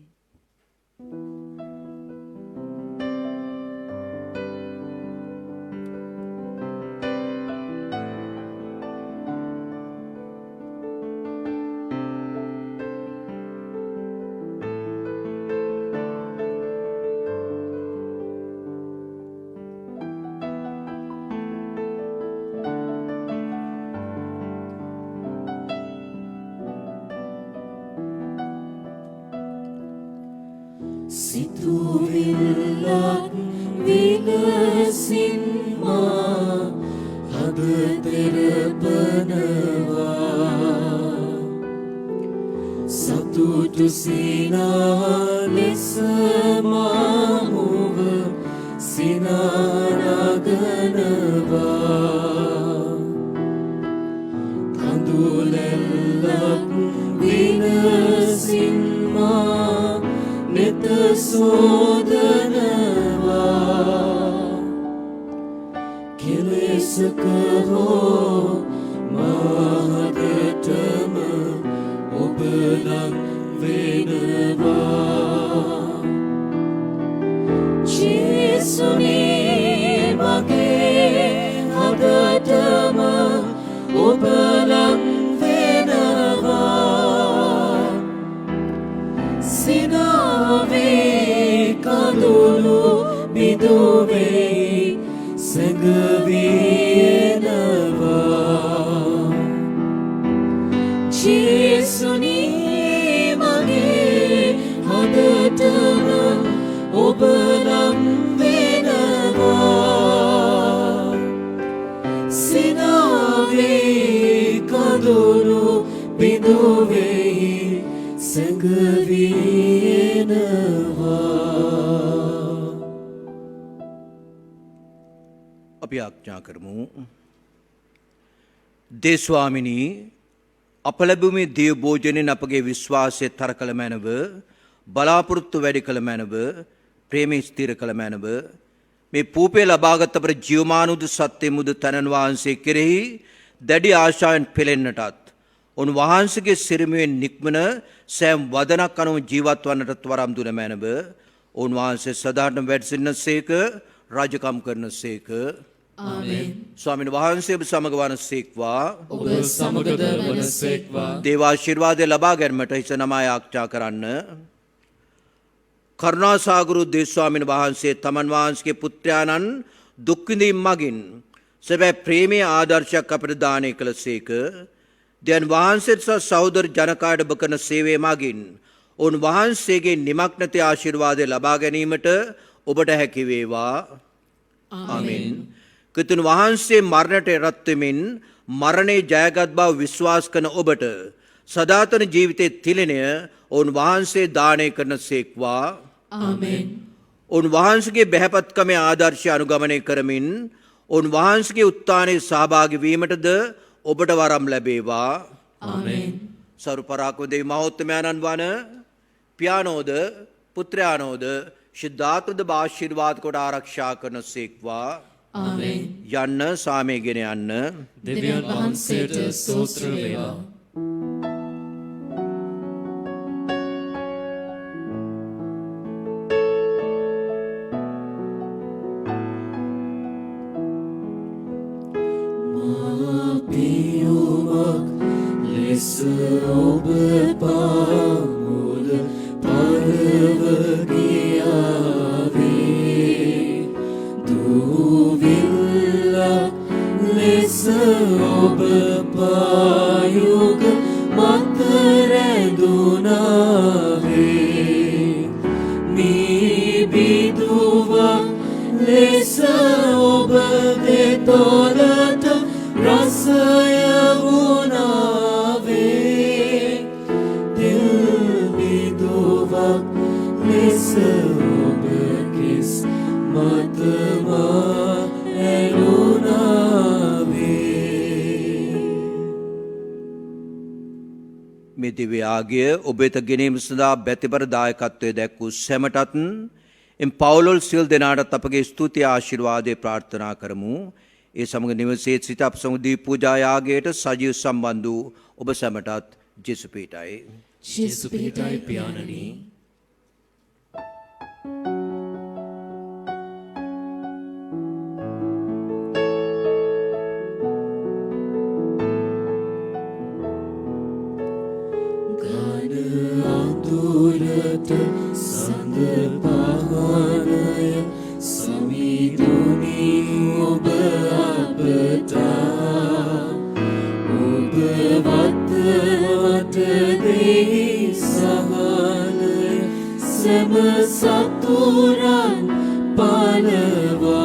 සිතුවිල්ලක් විලසින් මා හද තෙරපනවා. සතුටු සිනා ලෙස මා මුව සිනානගනවා. කඳුලැල්ලක් විලසින් මා නිත සෝදනවා. කෙලෙසක හෝ මහදටම ඔබ ලං වෙනවා. ජේසුනේ සිනාවේ කඳුළු බිඳුවේ සැඟවියනවා ජේසුනී මගේ හදටම ඔබ නම් වෙනවා සිනාවේ කඳුළු බිඳුවේ සැඟවියනවා අපි ආඥා කරමු. දේස්වාමිනී අප ලැබුමේ දිය භෝජනයෙන් අපගේ විශ්වාසය තර කළ මැනව බලාපොරොත්තු වැඩි කළ මැනව ප්‍රේමී ස්ථිර කළ මැනව මේ පූපේ ලබාගත් අපට ජීවමානුද සත්‍ය මුද තනන් වහන්සේ කෙරෙහි දැඩි ආශාවෙන් පෙළෙන්නටත් උන්වහන්සේගේ සිරිමුවෙන් නික්මන සෑම වදනක් අනුව ජීවත් වන්නටත් වරම් දුන මැනව උන්වහන්සේ සදාටම වැඩසිටිනසේක රාජකම් කරනසේක ආමෙන් ස්වාමීන් වහන්සේ ඔබ සමග වනසේක්වා ඔබ සමගද වනසේක්වා දේවාශිර්වාදය ලබා ගැනීමට හිස නමා ආඥා කරන්න. කරුණාසාගර දේවස්වාමීන් වහන්සේ තමන් වහන්සේගේ පුත්‍රයාණන් දුක් විඳීම මගින් සැබෑ ප්‍රේමීය ආදර්ශයක් අපට දානය කළසේක. දැන් වහන්සේට සහෝදර ජනකායට ඔබ කරන සේවය මගින් උන්වහන්සේගේ නිමක් නැති ආශිර්වාදය ලබා ගැනීමට ඔබට හැකි වේවා. ආමෙන්. කිතුන් වහන්සේ මරණයට එරත් වෙමින් මරණේ ජයගත් බව විශ්වාස කරන ඔබට සදාතන ජීවිතයේ තිලෙණය උන්වහන්සේ දානය කරනසේක්වා. ආමෙන්. උන්වහන්සේගේ බහැපත්කමේ ආදර්ශය අනුගමනය කරමින් උන්වහන්සේගේ උත්ථානයේ සහභාගී වීමටද ඔබට වරම් ලැබේවා. ආමෙන්. සරුපරාක්‍රම දෙවි මහෝත්තමයන්න් වන පියානෝද පුත්‍රයානෝද ශුද්ධාත්මද ආශිර්වාද කොට ආරක්ෂා කරනසේක්වා. ආමෙන්. යන්න සාමයෙන් යන්න. දෙවියන් වහන්සේට ස්තෝත්‍ර වේවා. ඔබ පාමුල පරවගියාවේ දුවිල්ලක් ලෙස ඔබ පායුග මත රැඳුනාවේ නිබිදුවක් ලෙස ඔබ දෙතොලට රසය මේ දිව්‍ය ආගය ඔබ වෙත ගෙනීම සඳහා බැතිබර දායකත්වයේ දැක් වූ සැමටත් එම් පවුලොල් සියලු දෙනාටත් අපගේ ස්තුතිය ආශිර්වාදය ප්‍රාර්ථනා කරමු. ඒ සමග නිවසේ සිට අප සමග දී පූජා යාගයට සජීව සම්බන්ධ වූ ඔබ සැමටත් ජේසු පීඨයි. ජේසු පීඨයි පියාණනි. සඳ පහනය සමිඳුනි ඔබ අපට ඔබ වත්වට දෙහි සහනය සැම සතුරන් පලවා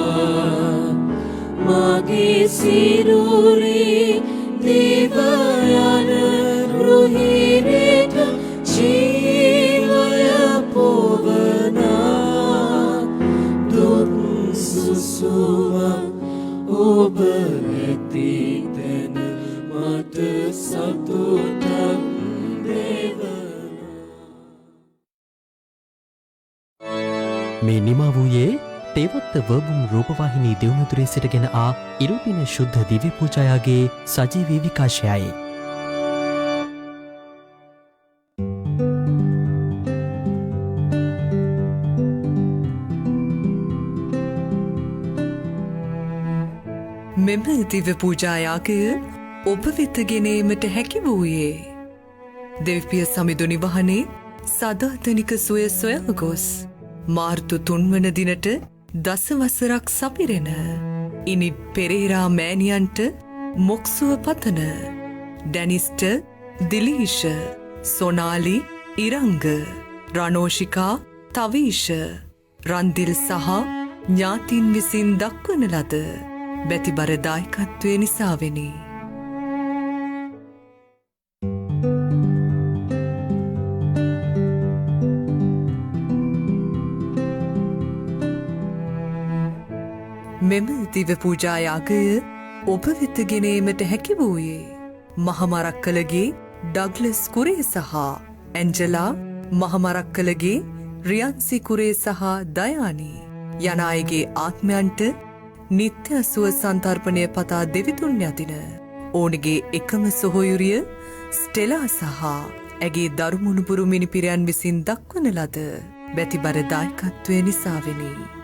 මගේ සිරුරේ දිව යන රුහිරට ජීවය පොවනා දුක් සුසුම ඔබ නැති තැන මට සතුටක් දෙවනා. මේ නිමා වූයේ තේවත්ත වර්බුම් රූපවාහිනී දෙව්මතුරේ සිටගෙන ආ ඉරුදින ශුද්ධ දිව්‍ය පූජායාගේ සජීවී විකාශයයි. මෙම දිව්‍ය පූජායාගය ඔබ වෙත ගෙනීමට හැකි වූයේ දෙවිපිය සමිඳුනි වහනේ සදාතනික සුවය සොයා ගොස් මාර්තු 3 වන දිනට දසවසරක් සපිරෙන ඉනිත් පෙරේරා මෑණියන්ට මොක්සුව පතන ඩැනිස්ට දිලීෂ සොනාලි ඉරංග රණෝෂිකා තවීෂ රන්දිල් සහ ඥාතින් විසින් දක්වන ලද බැතිබර දායකත්වය නිසාවෙනි. මෙම දිව පූජා යාගය ඔබ වෙත ගෙනීමට හැකි වූයේ මහමරක්කලගේ ඩග්ලස් කුරේ සහ ඇන්ජලා මහමරක්කලගේ රියන්සි කුරේ සහ දයානි යන අයගේ ආත්මයන්ට නිත්‍ය සුව සන්තර්පණය පතා දෙවිතුන් යදින ඕනගේ එකම සොහොයුරිය ස්ටෙලා සහ ඇගේ දරුමුණුපුරු මිනිපිරයන් විසින් දක්වන ලද බැතිබර දායකත්වය නිසාවෙනි.